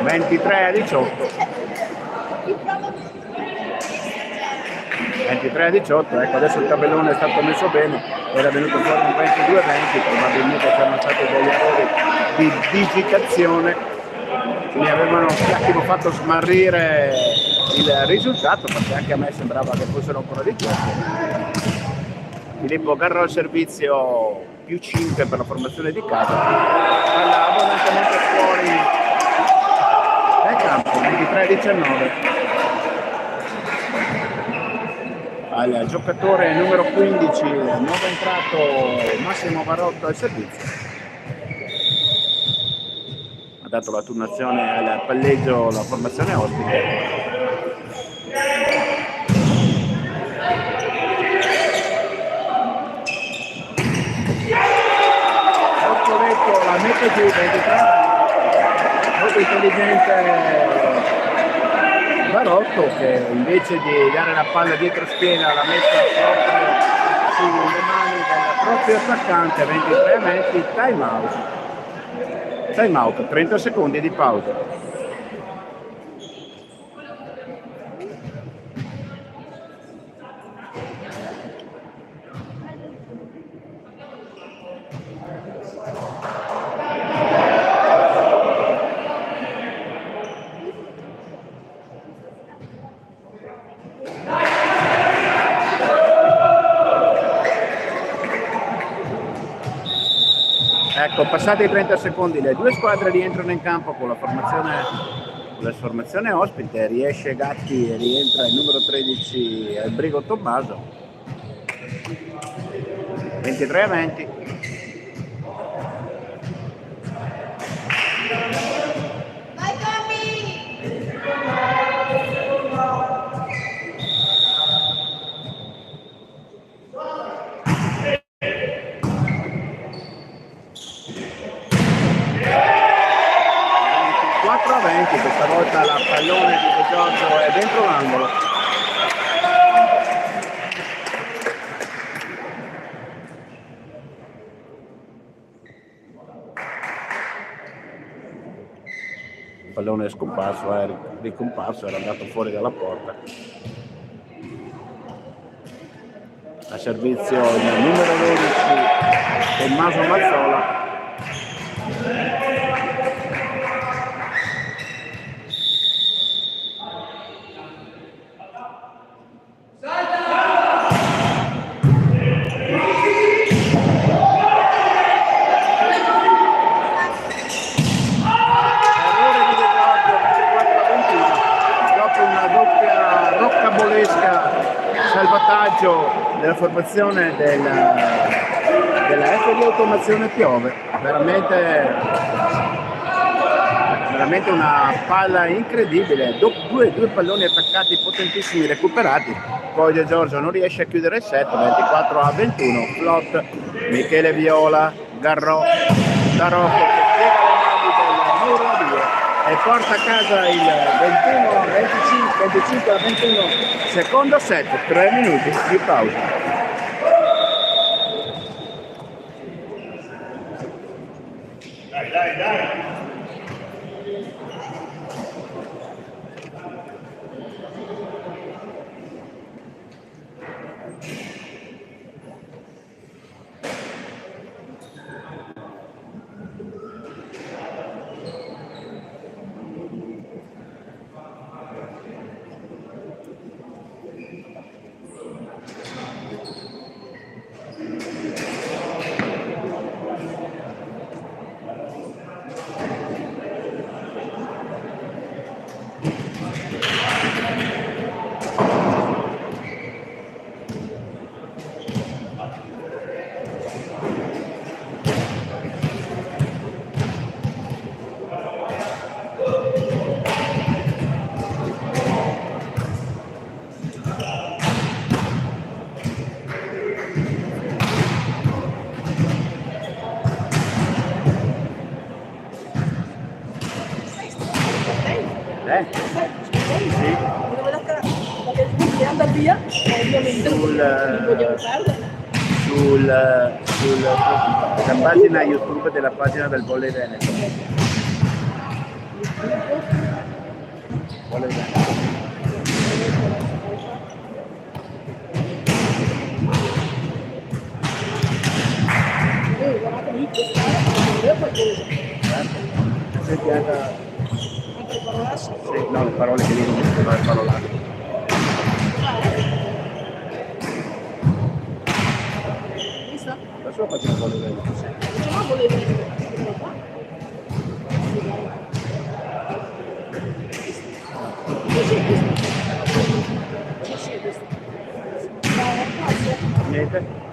[SPEAKER 1] 23-18. 23-18, ecco adesso il tabellone è stato messo bene, era venuto fuori un 22-20, probabilmente c'erano stati degli errori di digitazione, mi avevano un attimo fatto smarrire il risultato, perché anche a me sembrava che fossero ancora di gioco. Filippo Garro al servizio, più 5 per la formazione di casa, palla abbondantemente fuori dal campo, 23-19. Al giocatore numero 15, nuovo entrato Massimo Barotto al servizio. Ha dato la turnazione al palleggio la formazione ospite. Molto detto, la mette giù, 23, molto intelligente Barotto, che invece di dare la palla dietro schiena l'ha messa proprio sulle mani del proprio attaccante. 23-20, time out, 30 secondi di pausa. Ecco, passati i 30 secondi, le due squadre rientrano in campo con la formazione ospite, riesce Gatti e rientra il numero 13 Brigo Tommaso. 23-20. Questa volta la pallone di De Giorgio è dentro l'angolo. Il pallone è scomparso, è ricomparso, era andato fuori dalla porta. A servizio il numero 12 Tommaso Mazzola. Salvataggio della formazione della F di automazione Piove, veramente una palla incredibile, due palloni attaccati potentissimi recuperati, poi De Giorgio non riesce a chiudere il set, 24-21, flot Michele Viola, Garro, Tarocco che piega le mani del muro 2 e porta a casa il 25-21 secondo set, 3 minuti di pausa. Dai. Sì.
[SPEAKER 3] Che anda via, ovviamente non vogliamo perdere.
[SPEAKER 1] La pagina YouTube della pagina del Volley Veneto. Volley Veneto.
[SPEAKER 3] Guardate lì, qualcosa.
[SPEAKER 1] Senti anche...
[SPEAKER 3] Anche parole?
[SPEAKER 1] Sì, no, le parole che dicono sono le parolate.
[SPEAKER 3] Visto?
[SPEAKER 1] La sua pagina Volley Veneto, sì.
[SPEAKER 3] Facciamo volevo vedere.
[SPEAKER 1] Niente?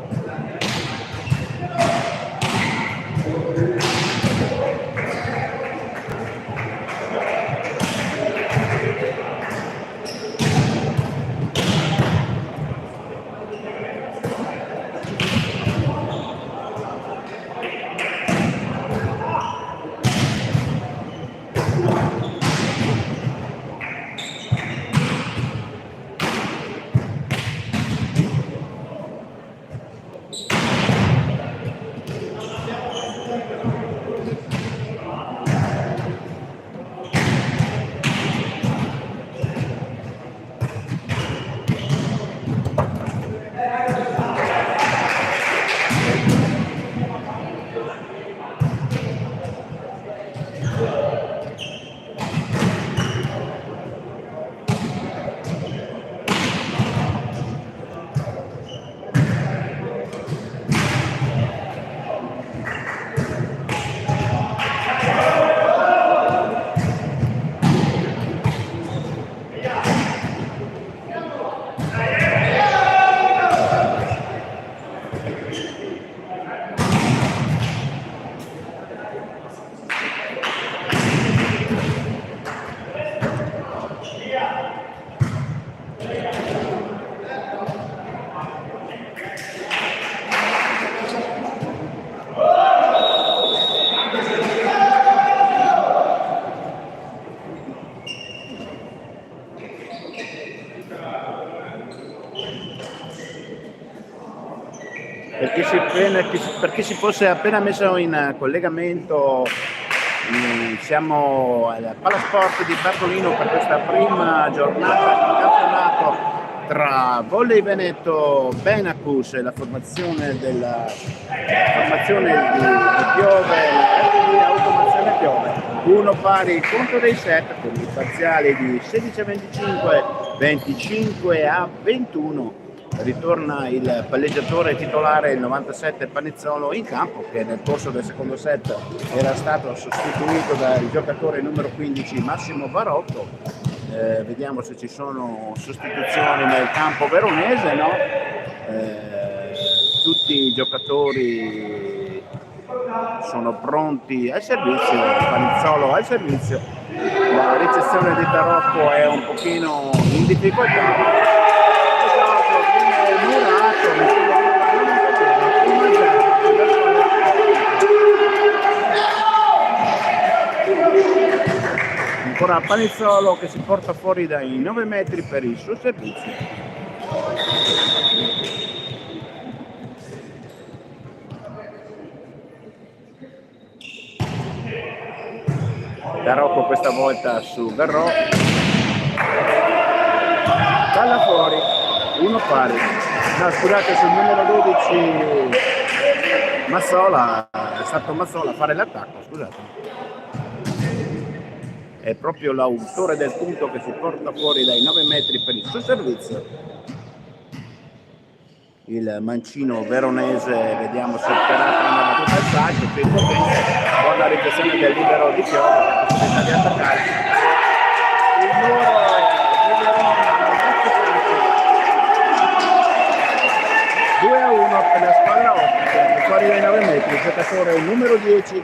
[SPEAKER 1] Per chi si fosse appena messo in collegamento, siamo al Palasport di Bartolino per questa prima giornata di campionato tra Volley Veneto Benacus e la formazione di Piove, di Automazione Piove. Uno pari, il conto dei set con i parziali di 16-25, 25-21. Ritorna il palleggiatore titolare, il 97 Panizzolo, in campo, che nel corso del secondo set era stato sostituito dal giocatore numero 15 Massimo Barotto. Vediamo se ci sono sostituzioni nel campo veronese, no? Tutti i giocatori sono pronti al servizio, Panizzolo al servizio. La ricezione di Tarocco è un pochino in difficoltà. Ancora Panizzolo che si porta fuori dai 9 metri per il suo servizio. Tarocco questa volta su Garrò. Palla fuori, uno pari. No, scusate, sul numero 12 Mazzola, è stato Mazzola a fare l'attacco, scusate. È proprio l'autore del punto che si porta fuori dai 9 metri per il suo servizio. Il mancino veronese, vediamo se operato una battuta al saggio, buona riflessione del libero di Piove, possibilità di attaccare. Il muro di Verona, 2-1 per la squadra ospite, fuori dai 9 metri, il giocatore numero 10,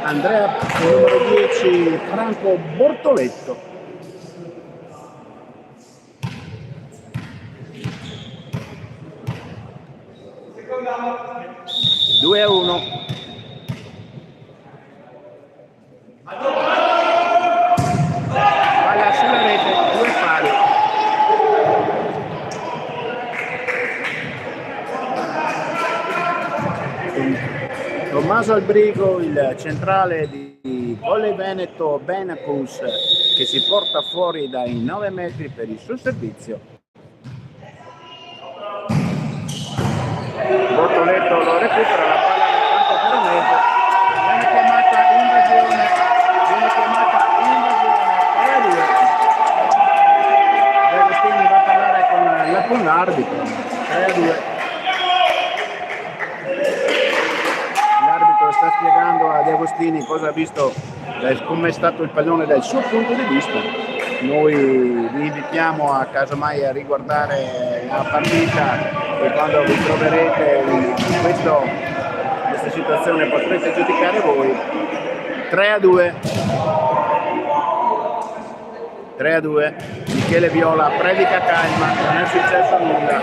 [SPEAKER 1] Andrea, numero 10, Franco Bortoletto. Due a 1. Tommaso Albrigo, il centrale di Volley Veneto Benacus, che si porta fuori dai 9 metri per il suo servizio. Bortoletto lo recupera, la palla nel campo veronese, viene chiamata invasione, 3-2. De Agostini va a parlare con l'arbitro, 3-2. L'arbitro sta spiegando a De Agostini cosa ha visto, come è stato il pallone dal suo punto di vista. Noi vi invitiamo a casomai a riguardare la partita e quando vi troverete in questa situazione potrete giudicare voi. 3-2. Michele Viola predica calma, non è successo nulla.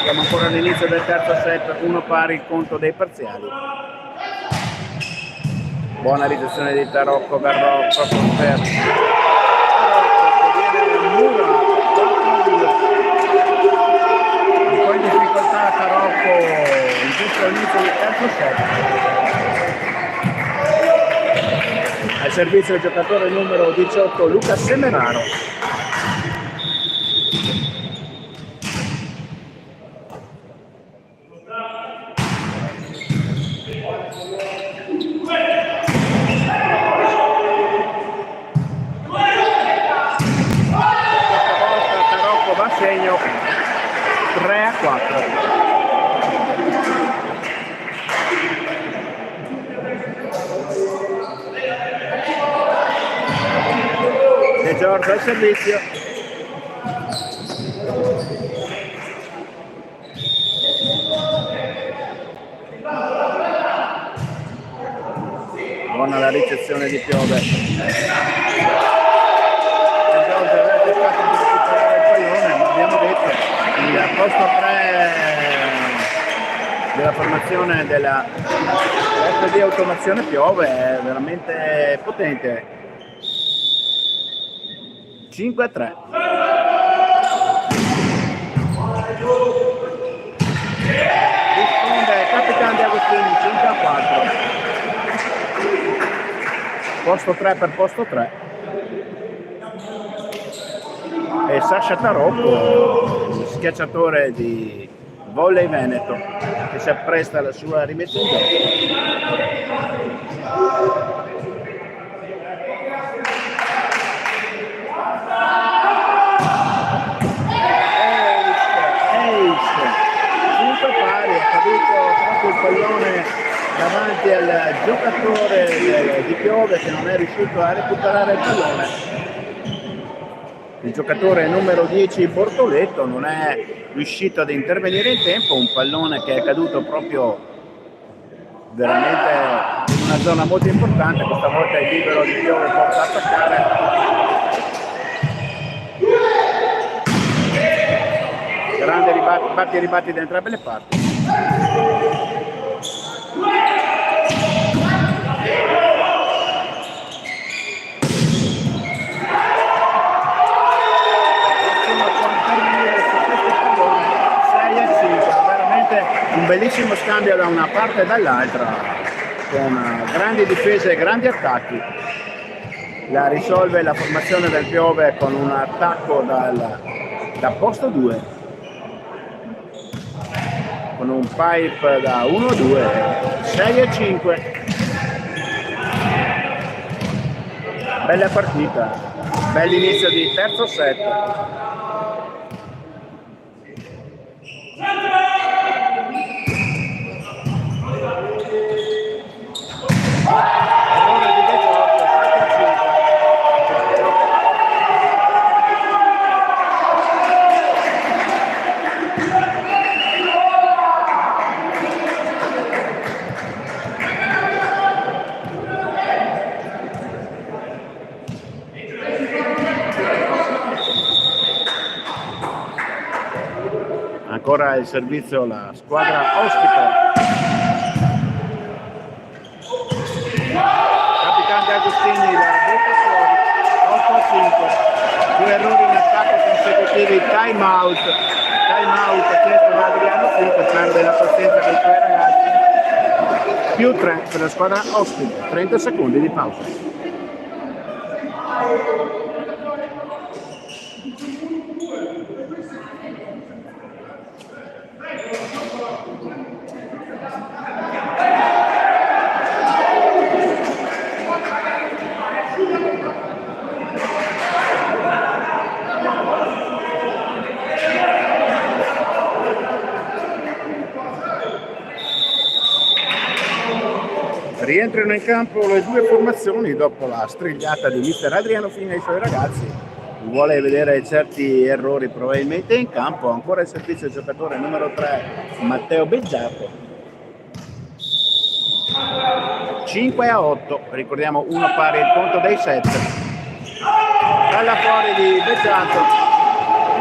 [SPEAKER 1] Siamo ancora all'inizio del terzo set, 1 pari il conto dei parziali. Buona ricezione di Tarocco, Garrocco con Tarocco che viene murato, 4-2. Un po' in difficoltà Tarocco in questo inizio del terzo set. Al servizio il giocatore numero 18 Luca Semeraro. Segno 3-4. De Giorgio al servizio. Buona la ricezione di Piove. Abbiamo detto il posto 3 della formazione della FD Automazione Piove è veramente potente. 5-3. Risponde Capitan De Agostini, 5-4. Posto 3 per posto 3. E Sasha Tarocco, schiacciatore di Volley Veneto, che si appresta alla sua rimessa in gioco. Ace, 5 pari, è caduto proprio il pallone davanti al giocatore di Piove che non è riuscito a recuperare il pallone. Il giocatore numero 10 Bortoletto non è riuscito ad intervenire in tempo, un pallone che è caduto proprio veramente in una zona molto importante. Questa volta è libero di Piove, porta a attaccare. Grande batti e ribatti da entrambe le parti. Un bellissimo scambio da una parte e dall'altra, con grandi difese e grandi attacchi. La risolve la formazione del Piove con un attacco da posto 2, con un pipe da 1-2, 6-5. Bella partita, bell'inizio di terzo set. Ancora il servizio la squadra ospite. Capitano De Agostini la butta fuori, 8-5, 2 errori in attacco consecutivi, time out time out chiesto da Adriano Finto, perde la pazienza con i suoi ragazzi. Più 3 per la squadra ospite, 30 secondi di pausa. Rientrano in campo le due formazioni dopo la strigliata di mister Adriano Fini ai suoi ragazzi. Vuole vedere certi errori probabilmente in campo. Ancora il servizio del giocatore numero 3 Matteo Beggiato. 5-8, ricordiamo 1 pari il conto dei set. Palla fuori di Beggiato.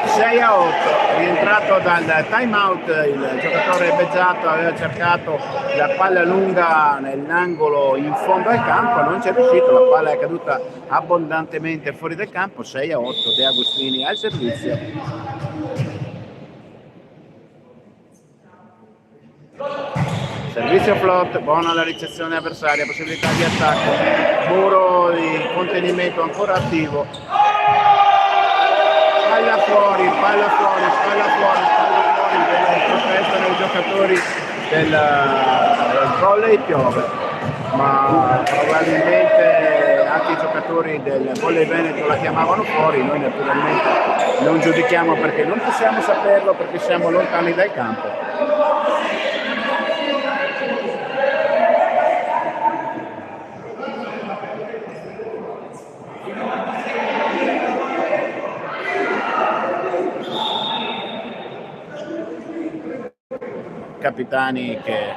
[SPEAKER 1] 6-8, rientrato dal time out il giocatore Beggiato, aveva cercato la palla lunga nell'angolo in fondo al campo, non c'è riuscito, la palla è caduta abbondantemente fuori dal campo. 6-8, De Agostini al servizio. Servizio flot, buona la ricezione avversaria, possibilità di attacco, muro di contenimento ancora attivo. Palla fuori, protestano i giocatori del volley, piove, ma probabilmente anche i giocatori del volley Veneto la chiamavano fuori. Noi naturalmente non giudichiamo perché non possiamo saperlo, perché siamo lontani dal campo. Capitani che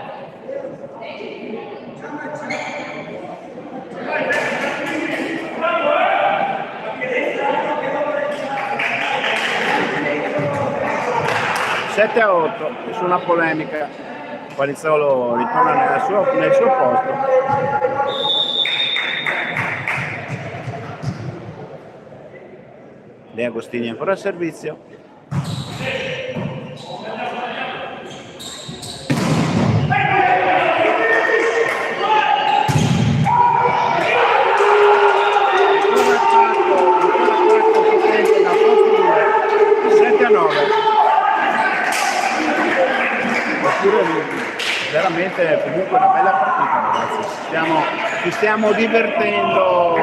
[SPEAKER 1] (7-8) nessuna polemica. Palizzolo ritorna nel suo posto. De Agostini ancora al servizio. Veramente comunque una bella partita, ragazzi. Ci stiamo divertendo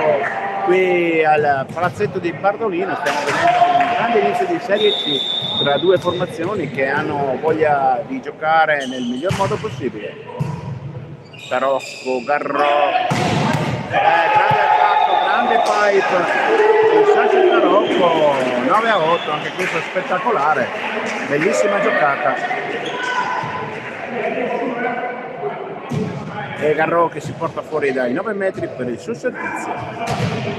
[SPEAKER 1] qui al palazzetto di Bardolino, stiamo vedendo un grande inizio di Serie C tra due formazioni che hanno voglia di giocare nel miglior modo possibile. Tarocco, Garrò, grande attacco, grande pipe, il Sace Tarocco, 9-8, anche questo spettacolare, bellissima giocata. E Garrò che si porta fuori dai 9 metri per il suo servizio.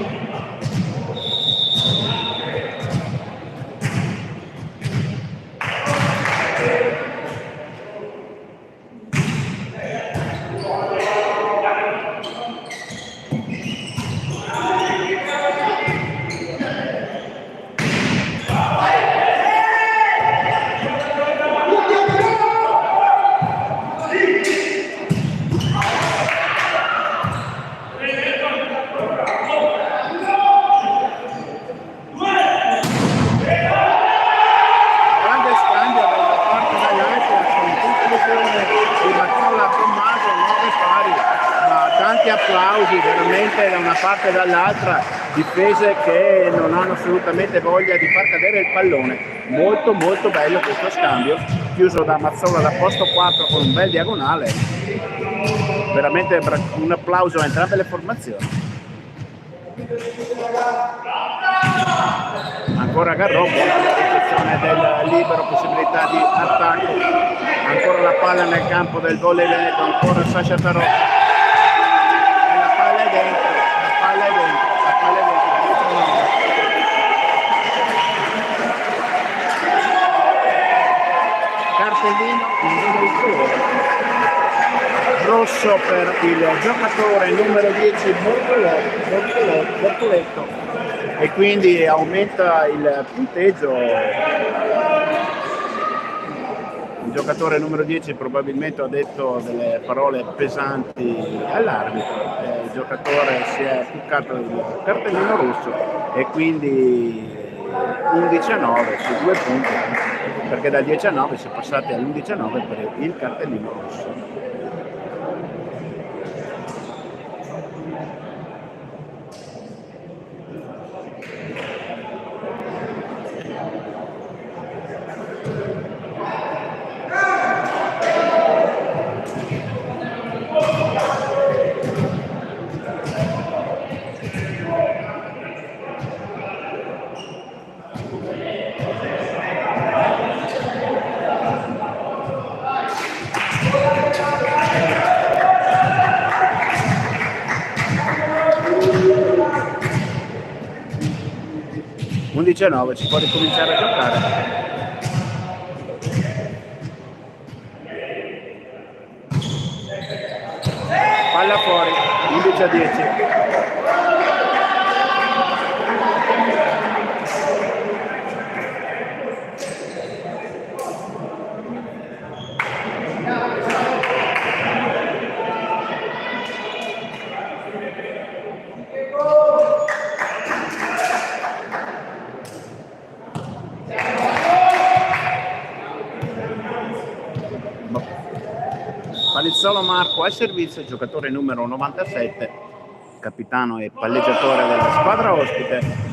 [SPEAKER 1] Applausi veramente da una parte e dall'altra, difese che non hanno assolutamente voglia di far cadere il pallone. Molto bello questo scambio, chiuso da Mazzola da posto 4 con un bel diagonale. Veramente un applauso a entrambe le formazioni. Ancora Garrò, buona la ricezione del libero, possibilità di attacco. Ancora la palla nel campo del volley Veneto, ancora Sasha Tarocco. La palla è dentro. Cartellino in colore rosso per il giocatore numero 10 Bortoletto, e quindi aumenta il punteggio il giocatore numero 10 probabilmente ha detto delle parole pesanti all'arbitro, il giocatore si è toccato il cartellino rosso e quindi 11-9 su 2 punti, perché dal 10-9 si è passati all'11-9 per il cartellino rosso. Si può ricominciare a giocare. Palla fuori, 11-10. Palizzolo Marco al servizio, giocatore numero 97, capitano e palleggiatore della squadra ospite.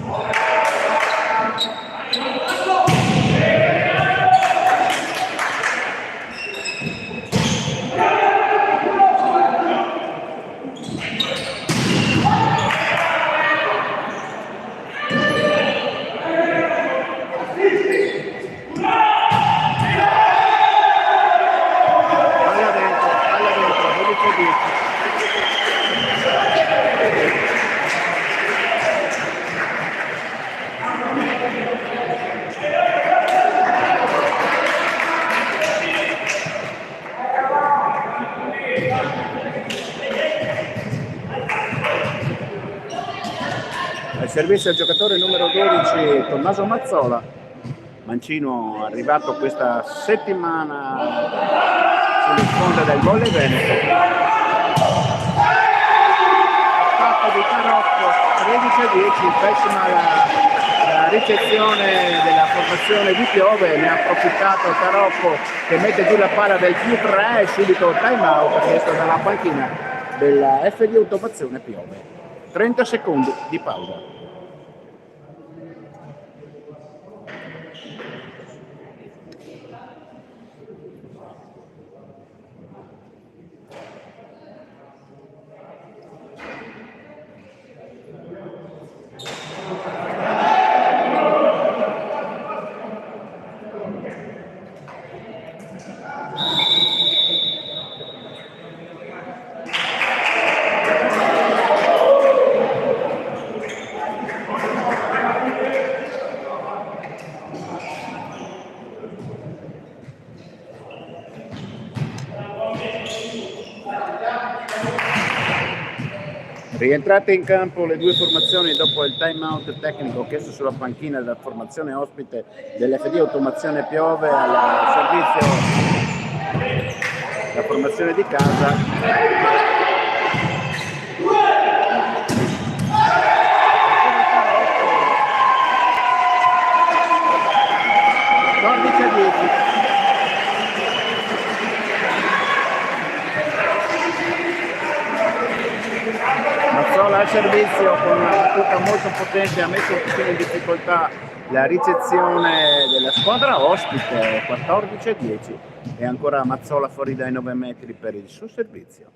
[SPEAKER 1] Al servizio del giocatore numero 12 Tommaso Mazzola, mancino arrivato questa settimana sulle sponde del Volley Veneto. Attacco di Tarocco, 13-10, pessima la ricezione della formazione di Piove, ne ha approfittato Tarocco che mette giù la palla del più 3 e subito time out chiesto dalla panchina della FD Automazione Piove. 30 secondi di pausa. Rientrate in campo le due formazioni dopo il time out tecnico chiesto sulla panchina della formazione ospite dell'FD Automazione Piove al servizio la formazione di casa. Mazzola al servizio con una battuta molto potente, ha messo un pochino in difficoltà la ricezione della squadra ospite, 14-10 e ancora Mazzola fuori dai 9 metri per il suo servizio.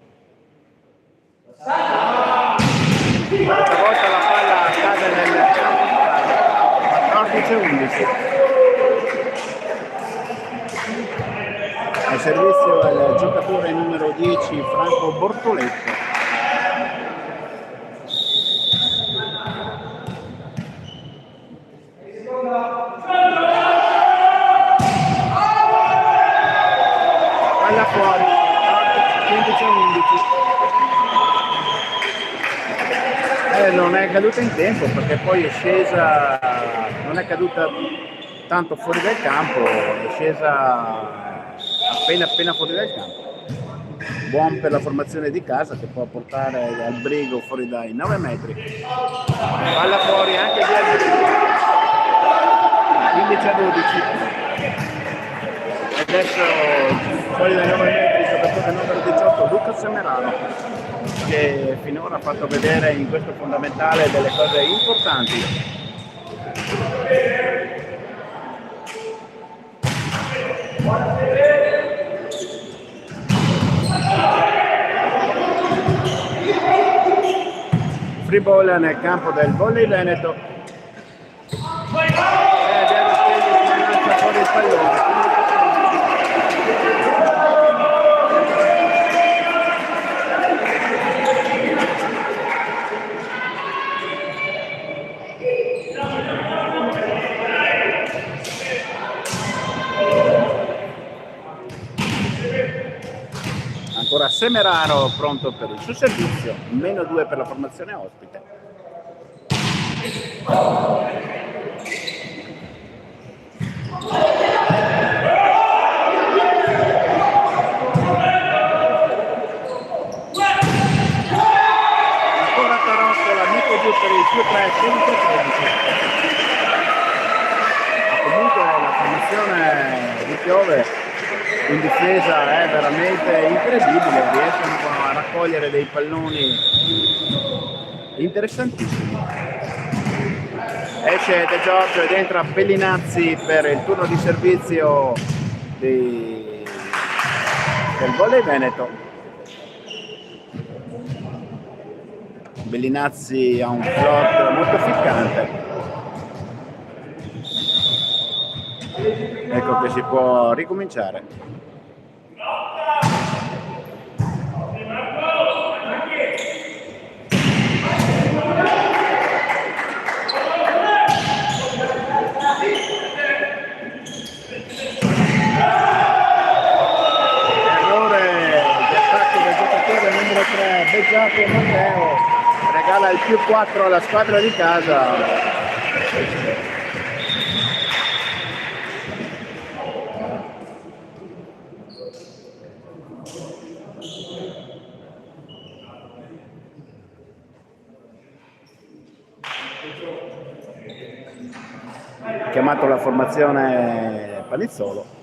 [SPEAKER 1] Questa volta la palla cade nel campo, 14-11. Al servizio il giocatore numero 10 Franco Bortoletto. Palla fuori, 15-11. Non è caduta in tempo perché poi è scesa, non è caduta tanto fuori dal campo, è scesa appena fuori dal campo. Buon per la formazione di casa che può portare al brigo fuori dai 9 metri. Palla fuori anche di Albrigo. 15-12. E adesso fuori dai 9 metri il giocatore numero 18 Luca Semerano, che finora ha fatto vedere in questo fondamentale delle cose importanti. Free ball nel campo del Volley Veneto. Lancia fuori il pallone. Ancora Semerano pronto per il suo servizio, -2 per la formazione ospite. Ancora Tarotto, l'amico giù per il più 3, 15-13. Comunque la formazione di Piove in difesa è veramente incredibile, riescono a raccogliere dei palloni interessantissimi. Esce De Giorgio ed entra Bellinazzi per il turno di servizio del Volley Veneto. Bellinazzi ha un flot molto ficcante. Ecco che si può ricominciare. Beggiato Matteo regala il +4 alla squadra di casa. Chiamato la formazione Panizzolo.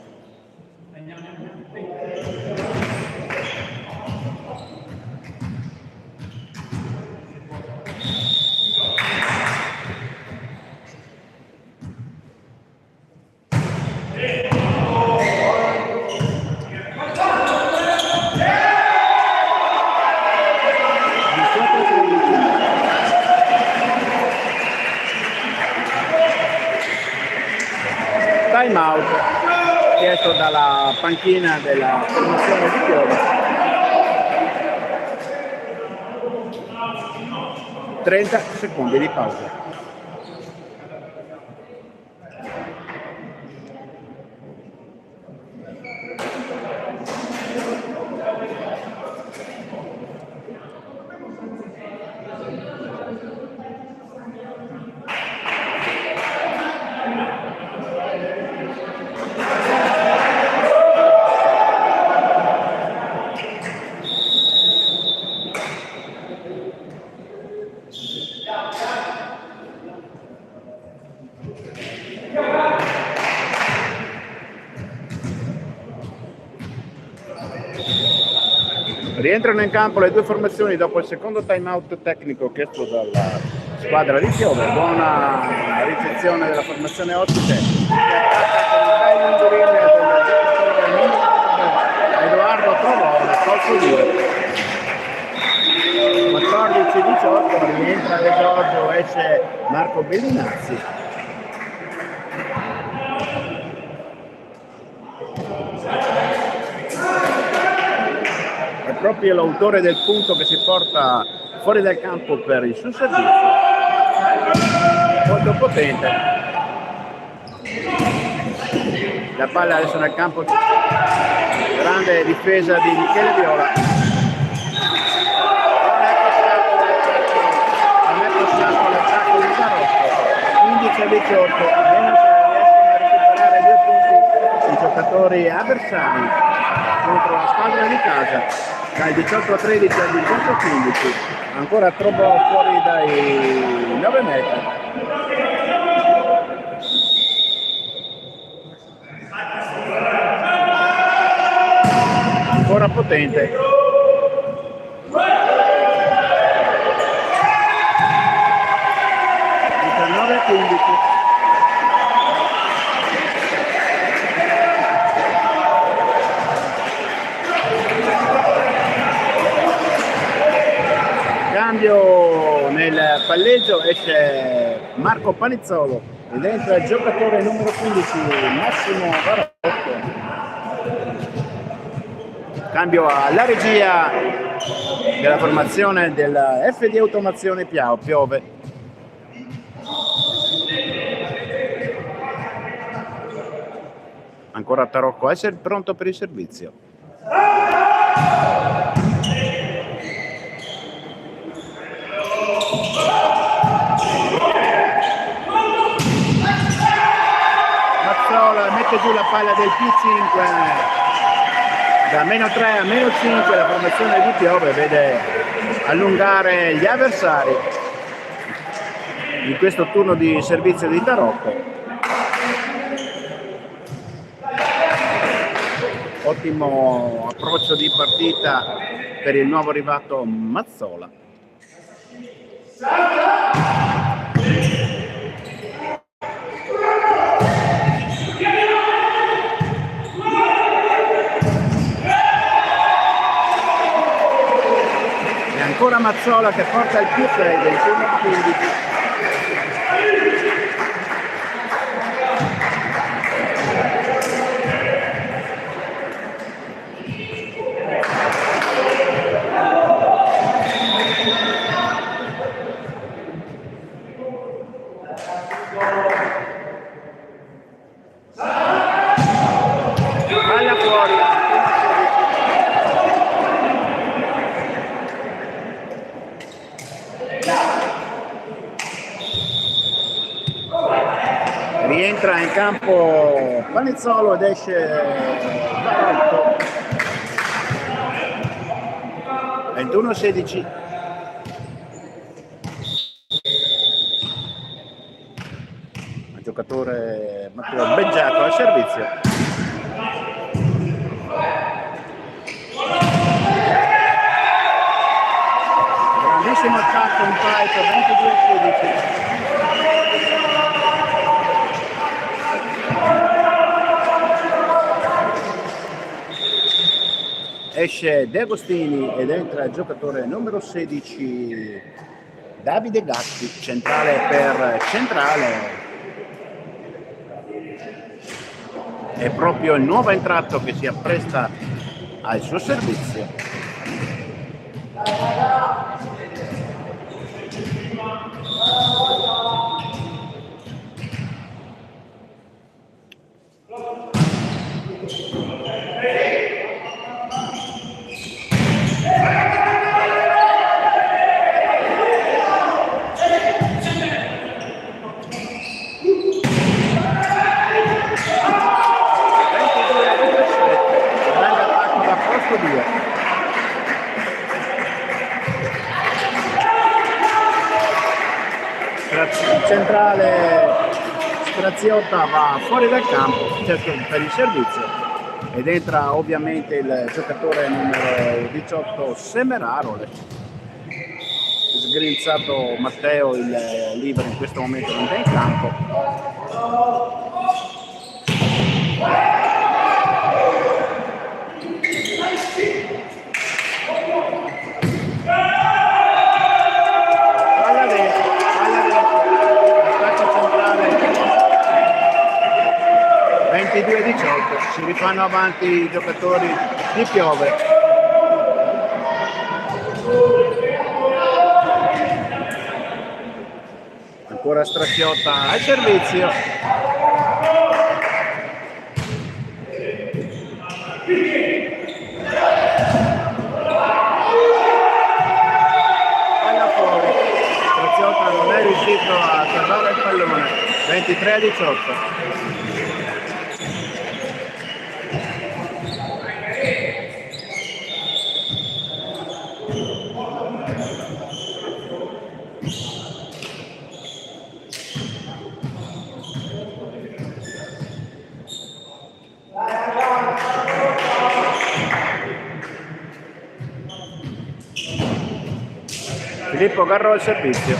[SPEAKER 1] Time out chiesto dalla panchina della formazione di Piove. 30 secondi di pausa. Rientrano in campo le due formazioni dopo il secondo time out tecnico chiesto dalla squadra di Piove. Buona ricezione della formazione ospite che attacca con un bel indurino del giocatore Edoardo Trovone, colpo 2. 14-18, rientra De Giorgio, esce Marco Bellinazzi. È proprio l'autore del punto che si porta fuori dal campo per il suo servizio. Molto potente. La palla adesso nel campo. Grande difesa di Michele Viola. Non è passato l'attacco di Tarotto. 15-18. Meno che riescono a recuperare 2 punti i giocatori giocatori avversari contro la squadra di casa, dal 18-13 al 18-15, ancora troppo fuori dai 9 metri. Ancora potente. Cambio nel palleggio, esce Marco Panizzolo ed entra il giocatore numero 15 Massimo Varocco. Cambio alla regia della formazione della FD Automazione Piove. Ancora Tarocco, essere pronto per il servizio. Mazzola mette giù la palla del P5, da -3 a -5 la formazione di Piove vede allungare gli avversari in questo turno di servizio di Tarocco. Ottimo approccio di partita per il nuovo arrivato Mazzola. E ancora Mazzola che porta il +6 del turno 15. Rientra in campo Panizzolo ed esce Varocco. 21-16. Il giocatore Matteo Beggiato al servizio. Grandissimo attacco in palco, 22-16. Esce De Agostini ed entra il giocatore numero 16 Davide Gatti, centrale per centrale. È proprio il nuovo entrato che si appresta al suo servizio. Centrale Straziotta va fuori dal campo, certo per il servizio, ed entra ovviamente il giocatore numero 18 Semeraro. Sgrinzato Matteo, il libero in questo momento non è in campo. Si rifanno avanti i giocatori di Piove. Ancora Stracchiotta al servizio. Palla fuori. Stracchiotta non è riuscito a salvare il pallone. 23-18. Filippo Garro al servizio.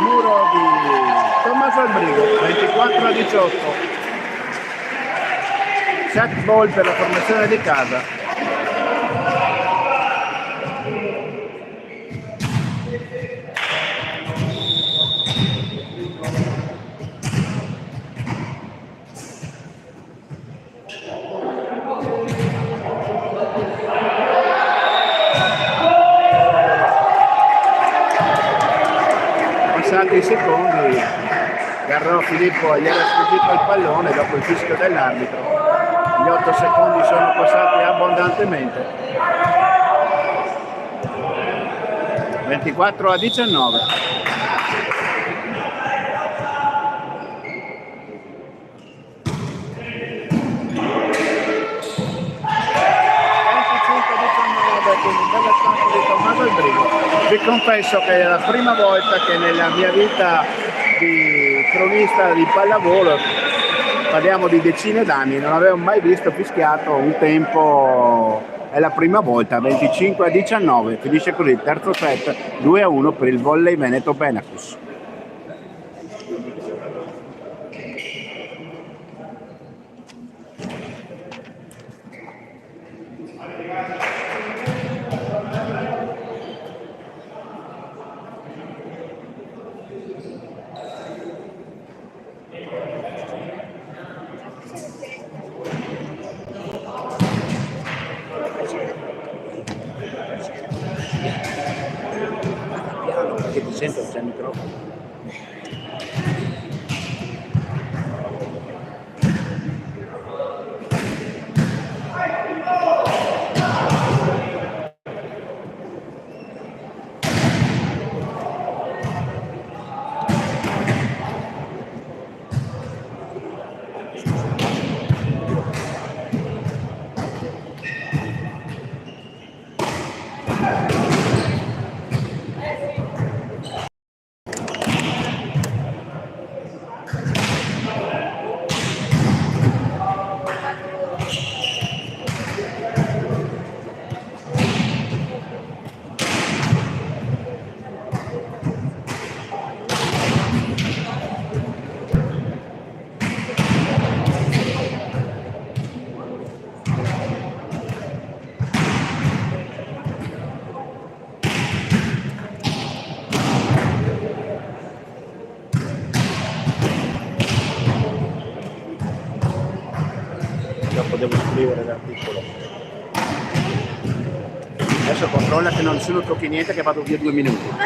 [SPEAKER 1] Muro di Tommaso Albrigo, 24-18. Set ball per la formazione di casa. Passati i secondi, Garro Filippo gli era sfuggito il pallone dopo il fischio dell'arbitro. Gli 8 secondi sono passati abbondantemente. 24-19. Con un bel attacco di Tommaso Albrigo. Vi confesso che è la prima volta che nella mia vita di cronista di pallavolo, parliamo di decine d'anni, non avevo mai visto fischiato un tempo, è la prima volta. 25-19, finisce così il terzo set, 2-1 per il Volley Veneto Benacus. Perché ti sento, c'è il microfono. Dopo devo scrivere l'articolo. Adesso controlla che nessuno tocchi niente, che vado via 2 minuti.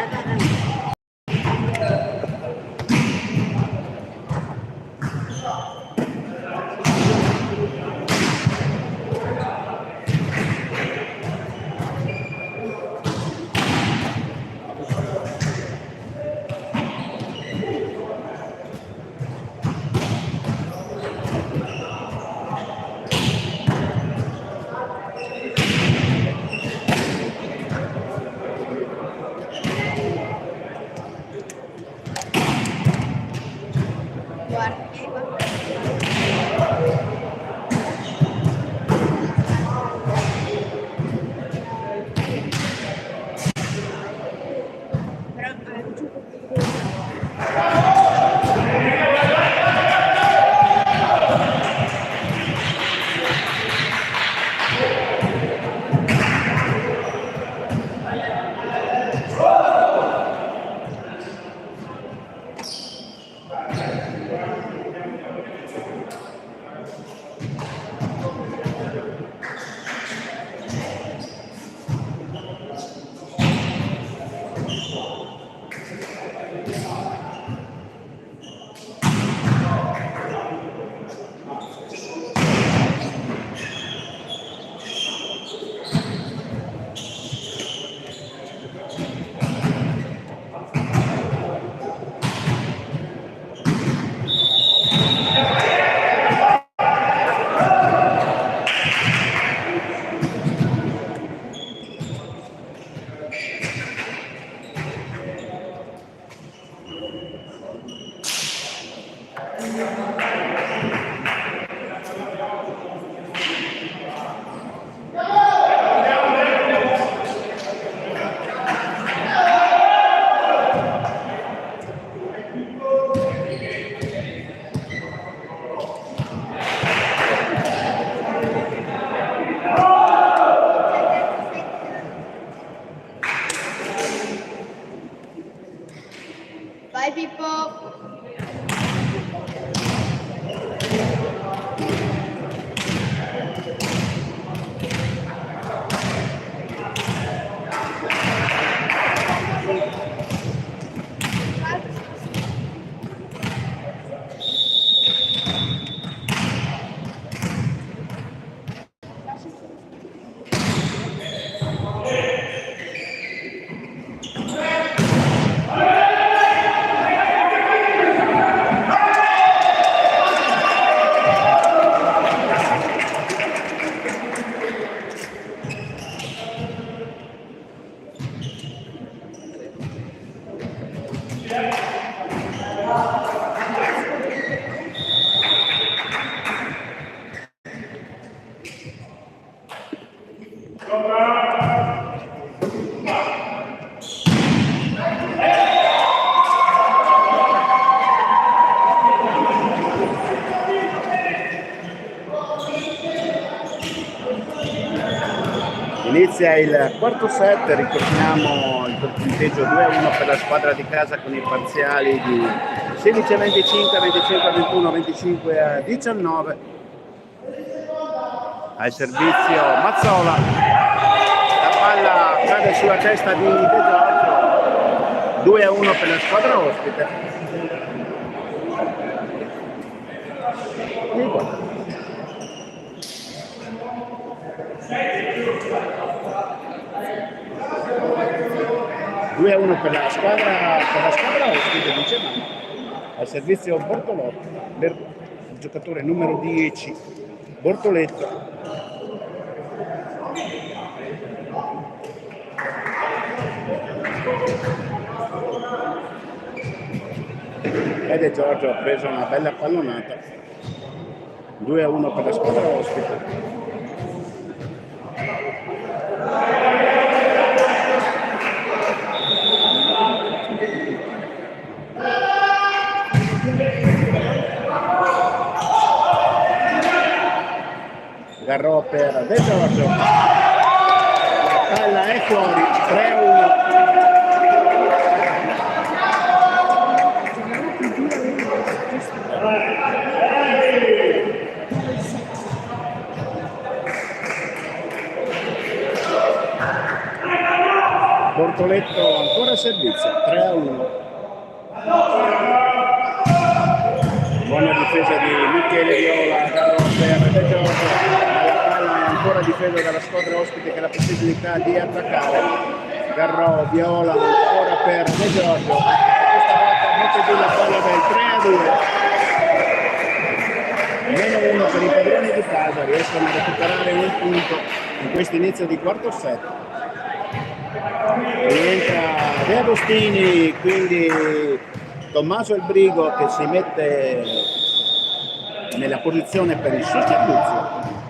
[SPEAKER 1] Inizia il quarto set, ricordiamo il punteggio 2-1 per la squadra di casa con i parziali di 16-25, 25-21, 25-19. Al servizio Mazzola, la palla cade sulla testa di De Giorgio, 2-1 per la squadra ospite. E qua. 2-1 per la squadra ospite, dicevamo. Al servizio Bortolotto, il giocatore numero 10, Bortoletto. E De Giorgio ha preso una bella pallonata. 2-1 per la squadra ospite. Garrò per De Giorgio, la palla è fuori, 3-1. Bortoletto ancora a servizio, 3-1. Buona difesa di Michele Viola, Garrò per De Giorgio. Ancora difesa dalla squadra ospite che ha la possibilità di attaccare. Garrò, Viola ancora per De Giorgio, questa volta mette giù la palla del 3-2. Meno uno per i padroni di casa, riescono a recuperare un punto in questo inizio di quarto set. Rientra De Agostini, quindi Tommaso El Brigo che si mette nella posizione per il sostituzio.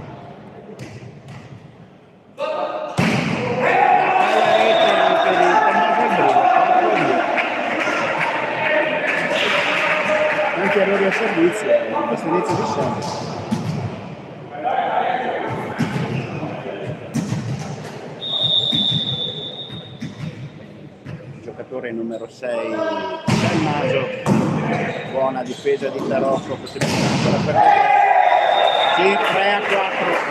[SPEAKER 1] Errori a servizio in questo inizio di set. Giocatore numero 6 Dalmaso, buona difesa di Tarocco, possibilità ancora per sì, 3-4,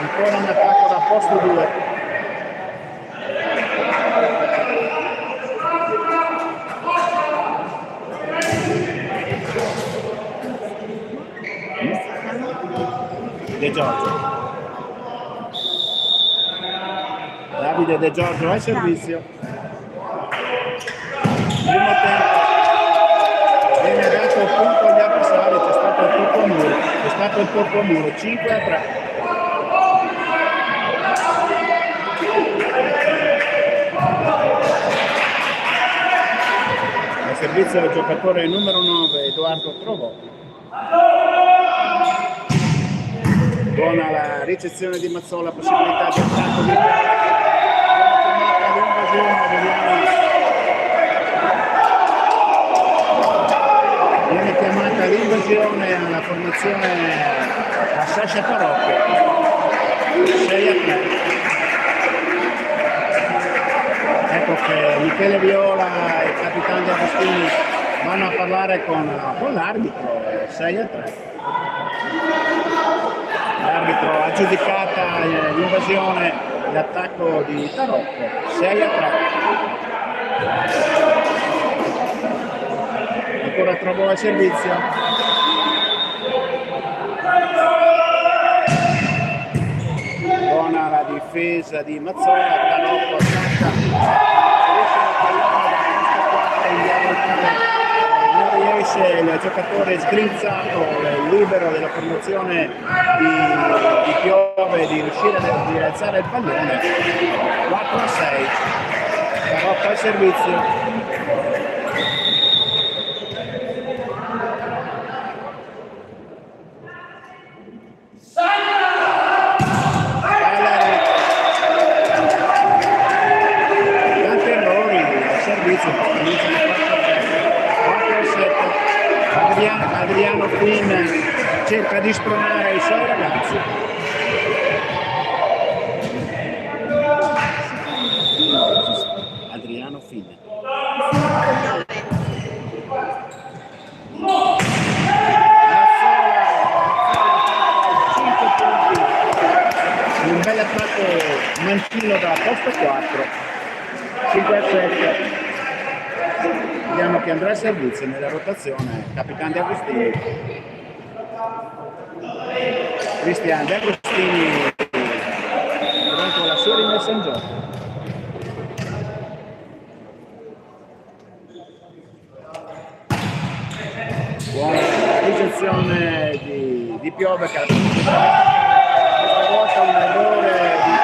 [SPEAKER 1] ancora un attacco da posto 2. De Giorgio, Davide De Giorgio al servizio. Primo tempo viene dato il punto agli avversari, c'è stato il tocco muro, 5-3. Al servizio del giocatore numero 9 Edoardo Trovò. Buona la ricezione di Mazzola, possibilità di attacco di viene chiamata l'invasione alla formazione a Sasha Tarocco, 6-3. Ecco che Michele Viola e il capitano Di Agostini vanno a parlare con l'arbitro, 6-3. L'arbitro ha giudicata l'invasione, l'attacco di Tarocco, 6-3. Ancora Trovò al servizio. Buona la difesa di Mazzola, Tarocco attacca. Riesce il giocatore sgrizzato, libero della formazione di Piove di riuscire a alzare il pallone. 4-6, Tarocco al servizio. di spronare i suoi ragazzi. Adriano Fine. Un bel attacco mancino da posto 4, 5 a 7. Vediamo che andrà a servizio nella rotazione Capitan De Agostini. Cristian De Agostini con la sua rimessa in gioco. Buona ricezione di Piove che questa volta un errore di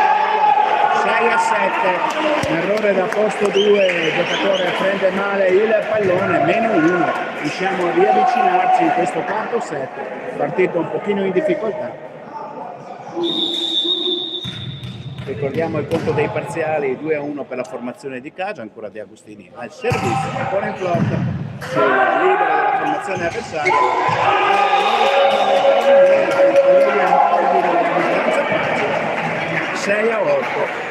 [SPEAKER 1] 6 a 7, un errore da posto 2, il giocatore prende male il pallone, meno 1, riusciamo a riavvicinarci in questo quarto set, partito un pochino in difficoltà. Ricordiamo il conto dei parziali, 2 a 1 per la formazione di Cagia, ancora De Agostini al servizio, ancora in flop, si libera della formazione avversaria. 6 a 8.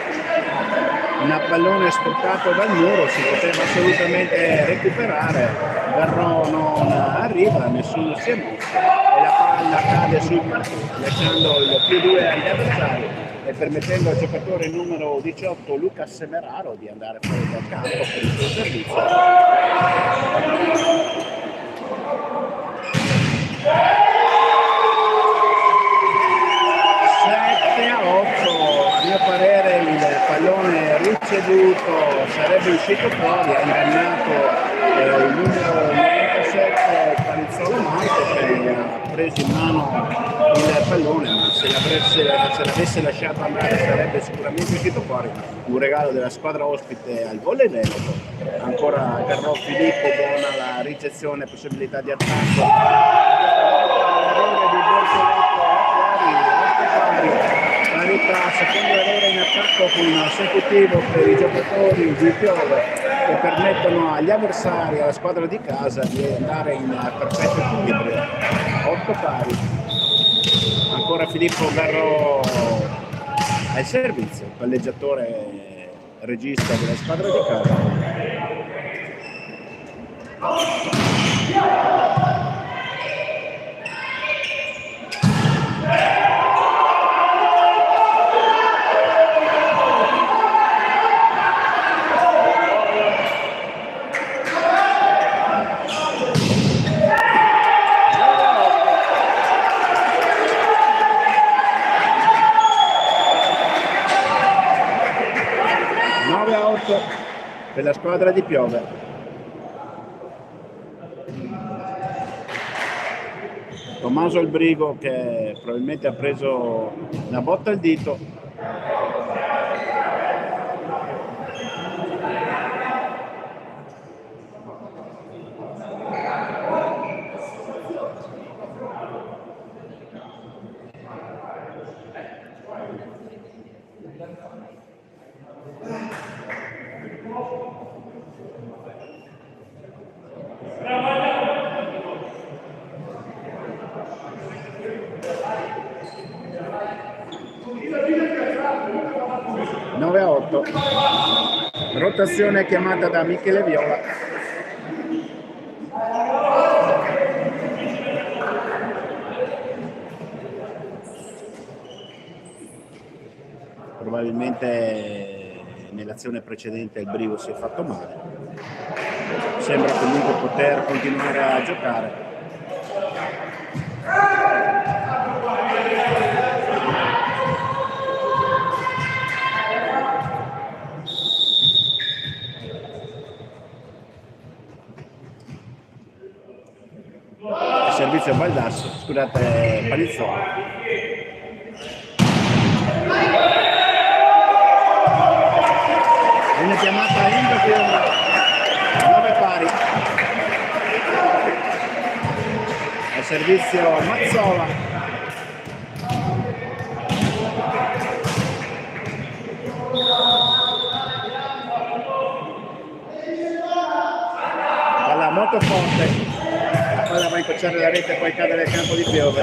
[SPEAKER 1] Un pallone sporcato dal muro, si poteva assolutamente recuperare, Garro non arriva, nessuno si è mosso e la palla cade sul parquet, lasciando il +2 agli avversari e permettendo al giocatore numero 18 Luca Semeraro di andare fuori dal campo per il suo servizio. 7 a 8, a mio parere il pallone ricevuto sarebbe uscito fuori, ha ingannato il numero 97 Panizzolo Marco che ha preso in mano il pallone, ma se l'avesse lasciato andare sarebbe sicuramente uscito fuori. Un regalo della squadra ospite al Volley Veneto. Ancora Garro Filippo, buona la ricezione, possibilità di attacco. Errore di Bortoletto parità, secondo errore in attacco consecutivo per i giocatori di Piove che permettono agli avversari, alla squadra di casa, di andare in perfetto equilibrio. 8 pari. Ancora Filippo Garro al servizio, palleggiatore regista della squadra di casa. Per la squadra di Piove. Tommaso Albrigo che probabilmente ha preso una botta al dito. Rotazione chiamata da Michele Viola. Probabilmente nell'azione precedente il Brivo si è fatto male. Sembra comunque poter continuare a giocare. Servizio Baldasso, scusate, Panizzolo. Viene chiamata Indofield, 9 pari. Al servizio Mazzola. Palla molto forte. La palla va a incrociare la rete e poi cade nel campo di Piove.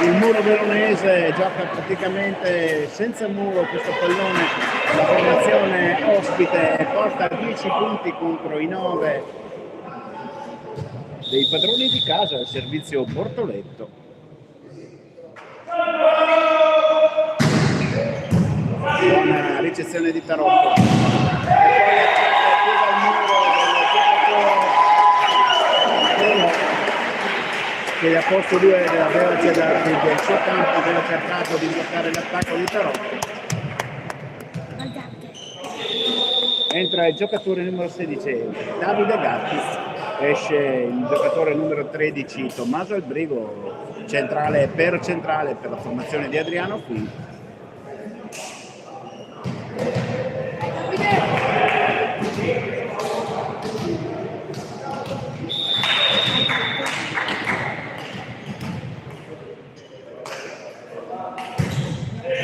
[SPEAKER 1] il muro veronese gioca praticamente senza muro questo pallone, la formazione ospite e porta 10 punti contro i 9 dei padroni di casa, il servizio Bortoletto. Buona ricezione di Tarocco. E poi piega il muro del giocatore che ha posto 2 della Verce del suo campo, aveva cercato di bloccare l'attacco di Tarocco. Entra il giocatore numero 16, Davide Gatti, esce il giocatore numero 13, Tommaso Albrigo, centrale per la formazione di Adriano Qui.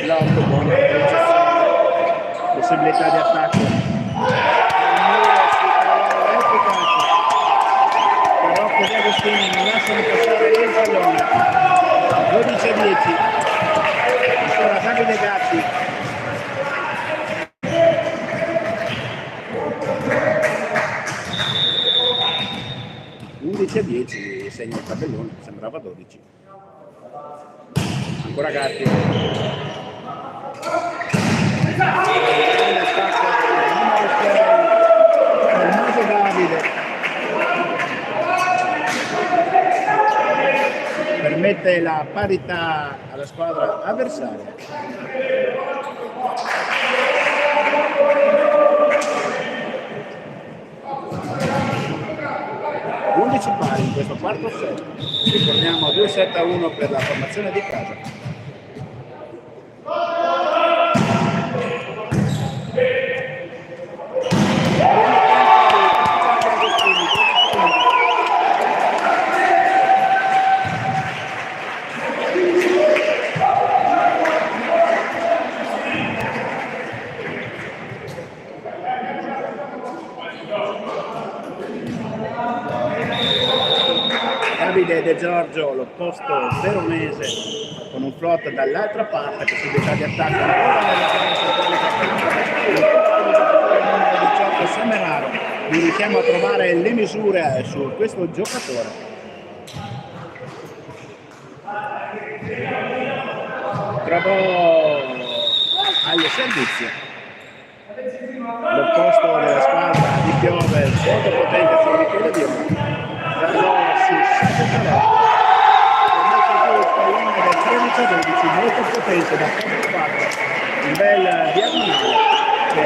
[SPEAKER 1] L'otto, buona possibilità di attacco. Rocco Di Agostini non lasciano passare il pallone. 12-10. Ancora Davide Gatti. (11-10) segna il tabellone, sembrava 12. Ancora Gatti. Tommaso Davide permette la parità alla squadra avversaria. Pari in questo quarto set. Ricordiamo 2-7-1 per la formazione di casa. Davide De Giorgio, l'opposto veronese, con un flot dall'altra parte, possibilità di attacco ancora nella numero 18 Semeraro. Vi richiamo a trovare le misure su questo giocatore. Trovo agli servizi l'opposto della squadra di Piove, molto potente su Michele Viola. Del 13-12, molto potente da questa parte, un bel diagonale che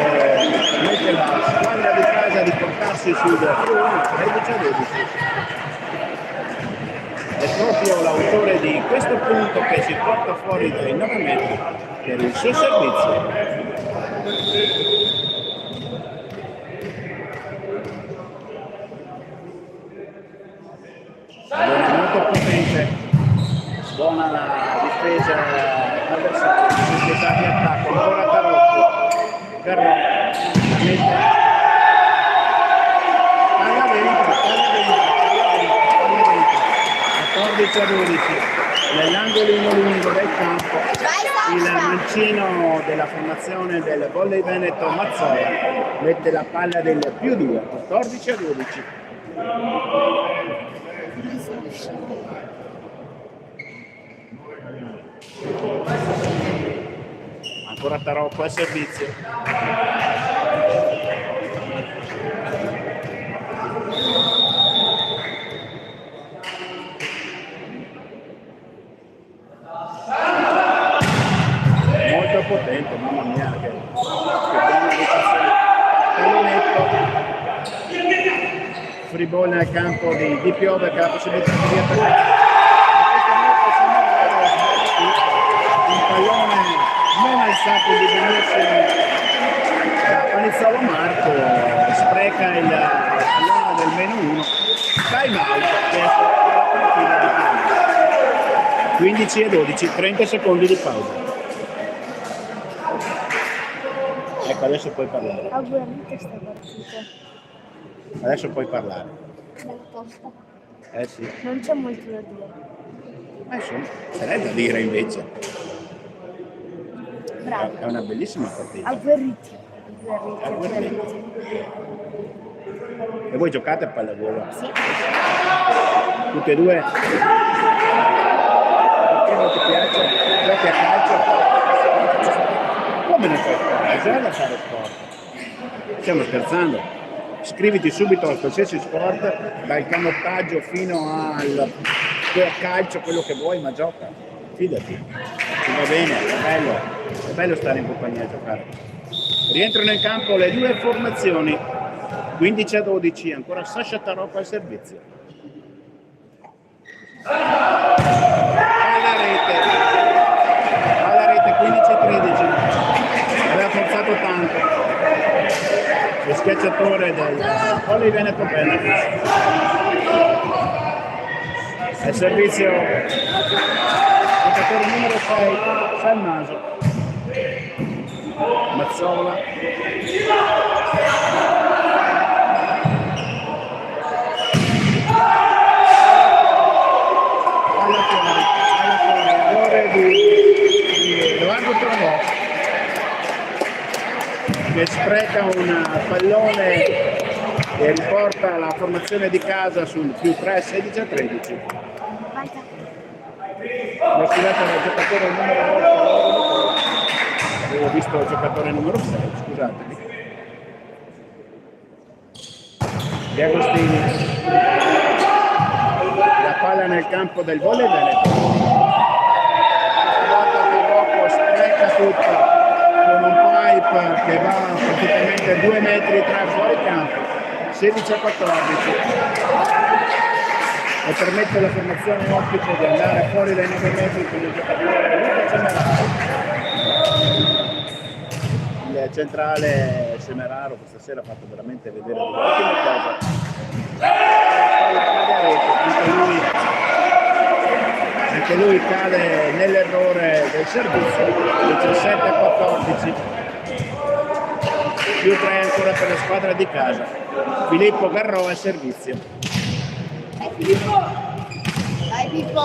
[SPEAKER 1] permette la squadra di casa di portarsi sul 13-12. È proprio l'autore di questo punto che si porta fuori dai 9 metri per il suo servizio. Molto potente, buona la difesa avversaria, possibilità di attacco, ancora Tarocco, palla dentro, 14-12, nell'angolino lungo del campo, il mancino della formazione del Volley Veneto Mazzola mette la palla del +2, 14-12. Ancora Tarocco al servizio. Molto potente, mamma mia, che buona ricezione. Pallonetto. Free ball nel campo di Piove che ha la possibilità di attaccare. Un pallone non alzato di benissimo da Panizzolo Marco, spreca il pallone del -1. Time out adesso per la partita di Piove. 15-12, 30 secondi di pausa. Ecco, adesso puoi parlare.
[SPEAKER 4] Auguramente sta partita.
[SPEAKER 1] Adesso puoi parlare.
[SPEAKER 4] Bella tosta.
[SPEAKER 1] Eh sì.
[SPEAKER 4] Non c'è molto da dire.
[SPEAKER 1] insomma, sarei da dire invece.
[SPEAKER 4] Bravo.
[SPEAKER 1] È una bellissima partita.
[SPEAKER 4] Agguerriti.
[SPEAKER 1] E voi giocate a pallavolo?
[SPEAKER 4] Sì.
[SPEAKER 1] Tutte e due? Perché non ti piace? Giochi a calcio? Come non fai sport? Bisogna fare sport. Stiamo scherzando. Iscriviti subito a qualsiasi sport, dal canottaggio fino al calcio, quello che vuoi, ma gioca. Fidati. Ti va bene, è bello stare in compagnia a giocare. Rientrano in campo le due formazioni, 15-12, ancora Sasha Tarocco al servizio. Alla rete 15-13, aveva forzato tanto lo schiacciatore del Volley Veneto Benetton. Al servizio giocatore numero 6, Salmaso. Mazzola. Errore di Edoardo Travò, che spreca un pallone e riporta la formazione di casa sul più 3, 16-13. L'ho sfidato dal giocatore numero 8, avevo visto il giocatore numero 6, scusatemi. Di Agostini. La palla nel campo del Volley Veneto. Rocco spreca tutta con un pipe che va praticamente 2 metri tra fuori campo, 16-14. E permette alla formazione ospite di andare fuori dai 9 metri con il giocatore Luca Semeraro. Il centrale Semeraro questa sera ha fatto veramente vedere delle ottime cose. Anche lui cade nell'errore del servizio, 17-14. Più 3 ancora per la squadra di casa. Filippo Garrò al servizio.
[SPEAKER 4] Dai Pippo! Dai Pippo!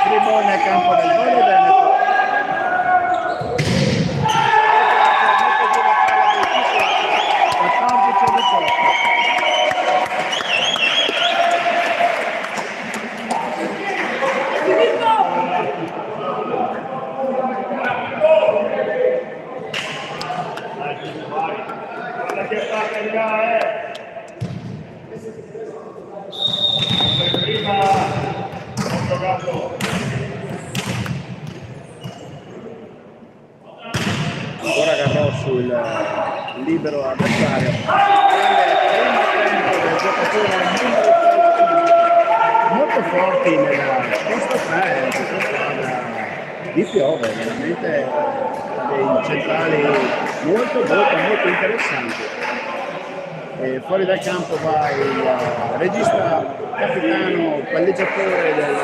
[SPEAKER 1] Tribone nel campo del Volley Veneto. Ancora Garrò sul libero avversario. Primo tempo del giocatore numero 6, molto forti nella posto 3 questa squadra di piove, veramente dei centrali molto interessanti. E fuori dal campo va il regista capitano palleggiatore del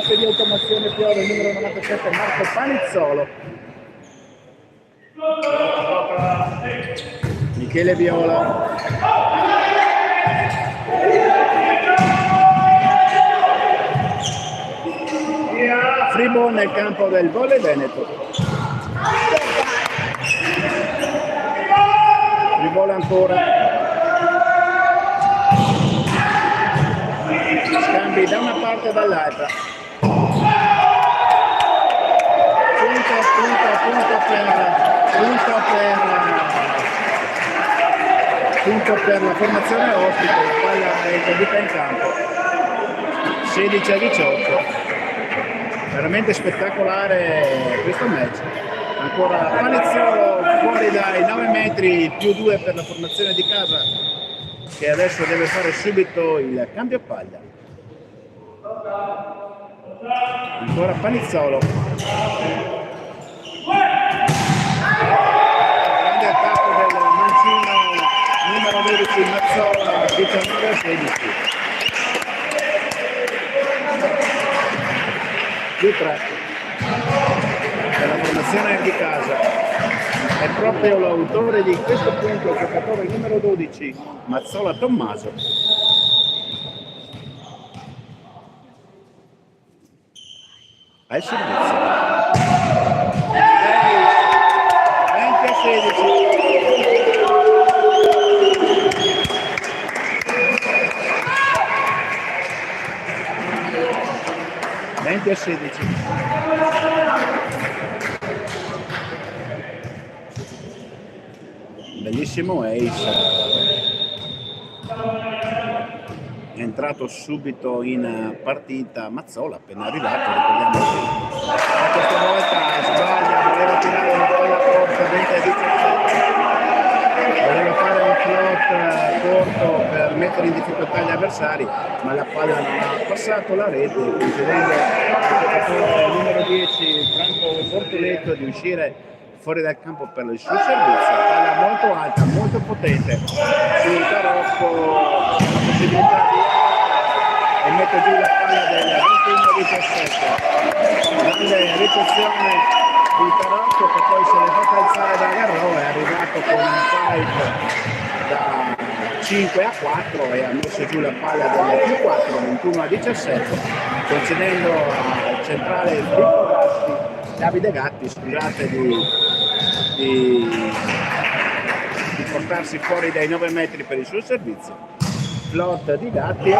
[SPEAKER 1] F di automazione Piove numero 97 Marco Panizzolo. Michele Viola. Free ball nel campo del Volley Veneto. Free ball ancora. Scambi da una parte e dall'altra. Punto per la formazione ospite, la palla è caduta in campo. 16-18. Veramente spettacolare questo match. Ancora Panizzolo fuori dai 9 metri, più 2 per la formazione di casa, che adesso deve fare subito il cambio palla. Ancora Panizzolo. Grande attacco del mancino numero 12 Mazzola, 19-16. Più 3 per la formazione punizione di casa. È proprio l'autore di questo punto, giocatore numero 12, Mazzola Tommaso. Al servizio. 20 a 16. Bellissimo ace. È entrato subito in partita Mazzola, appena arrivato, ricordiamo che questa volta sbaglia, voleva tirare un po' la corsa 20 a 17, voleva fare un float corto per mettere in difficoltà gli avversari, ma la palla non ha passato la rete, concedendo al giocatore numero 10 Franco Bortoletto di uscire fuori dal campo per il suo servizio. Palla molto alta, molto potente sul tarocco, la possibilità di e mette giù la palla del 21-17. Grande ricezione di Tarocco che poi se l'è fatta alzare da Garro, è arrivato con un fight da 5 a 4 e ha messo giù la palla del più 4, 21 a 17, concedendo al centrale Filippo Gatti, Davide Gatti, scusate, di portarsi fuori dai 9 metri per il suo servizio. Float di Gatti.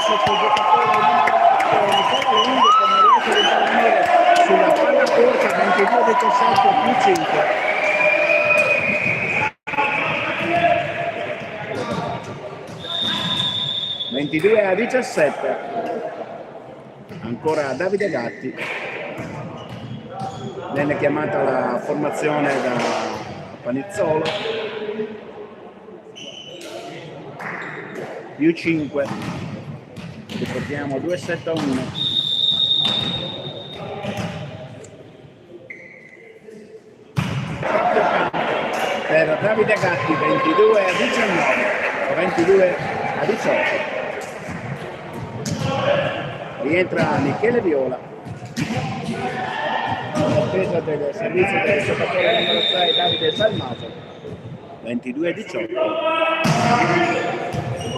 [SPEAKER 1] Sotto il giocatore Nicola Lungo che non riesce a intervenire sulla palla corta 22-17 più 5. 22 a 17. Ancora Davide Gatti. Viene chiamata la formazione da Panizzolo. Più 5. Ricordiamo 2-7 a 1. Per Davide Gatti 22 a 19 o 22 a 18. Rientra Michele Viola. La difesa del servizio del giocatore numero 6 Davide Salmato. 22 a 18.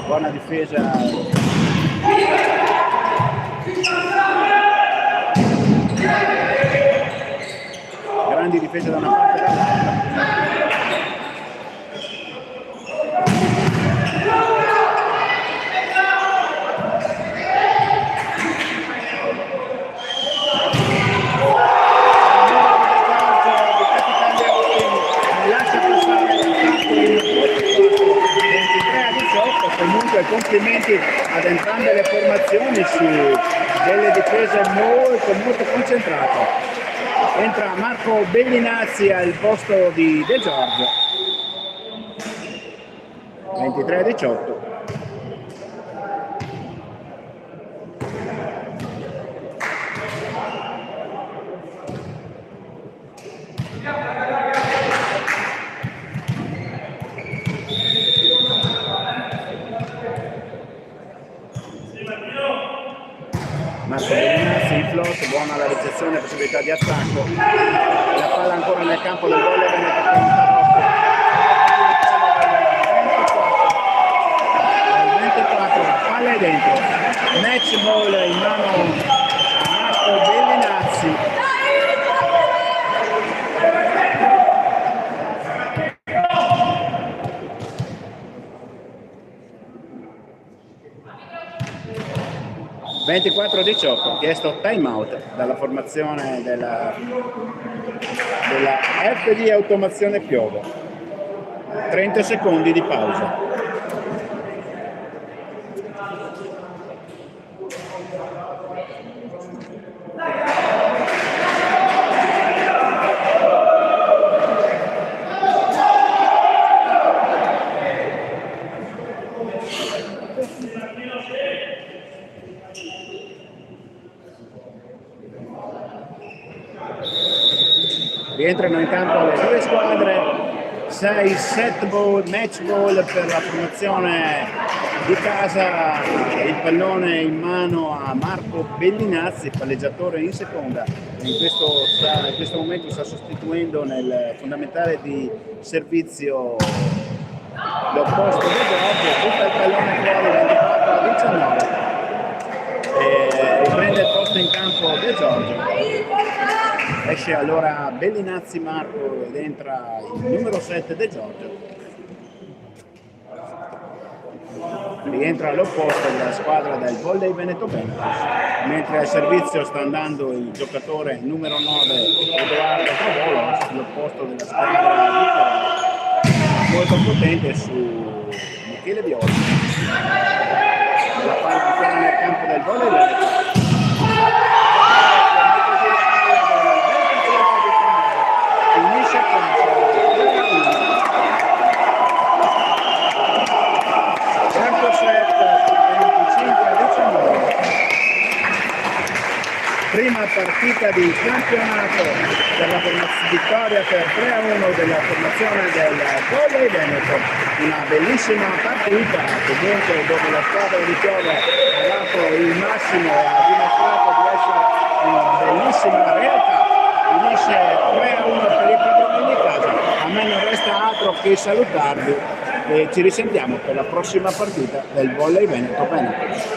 [SPEAKER 1] Buona difesa. Grandi difese da una parte e dall'altra. Comunque complimenti ad entrambe le formazioni su delle difese molto concentrate. Entra Marco Bellinazzi al posto di De Giorgio. 23 a 18. Marco Bellinazzi in float, buona la ricezione, possibilità di attacco. La palla ancora nel campo del gol e viene il 24, palla è dentro. Match ball in mano a Marco Bellinazzi. (24-18), chiesto time out dalla formazione della FD Automazione Chiodo. 30 secondi di pausa. Rientrano in campo le due squadre, 6 set ball, match ball per la formazione di casa, il pallone in mano a Marco Bellinazzi, palleggiatore in seconda. In questo momento sta sostituendo nel fondamentale di servizio l'opposto di Giorgio, butta il pallone fuori 24-19 e riprende il posto in campo di Giorgio. Esce allora Bellinazzi Marco ed entra il numero 7 De Giorgio. Rientra all'opposto della squadra del Volley Veneto Benetos, mentre al servizio sta andando il giocatore numero 9 Edoardo Trovolo, sull'opposto della squadra di Piove, molto potente su Michele Viola. La palla ancora nel campo del Volley Veneto. Finisce con 25-19. Prima partita di campionato per la vittoria per 3-1 della formazione del Volley Veneto. Una bellissima partita, comunque dove la squadra di Piove ha dato il massimo e ha dimostrato di essere una bellissima realtà. Finisce 3-1 per i padroni di casa. A me non resta altro che salutarvi e ci risentiamo per la prossima partita del Volley Veneto Benetos.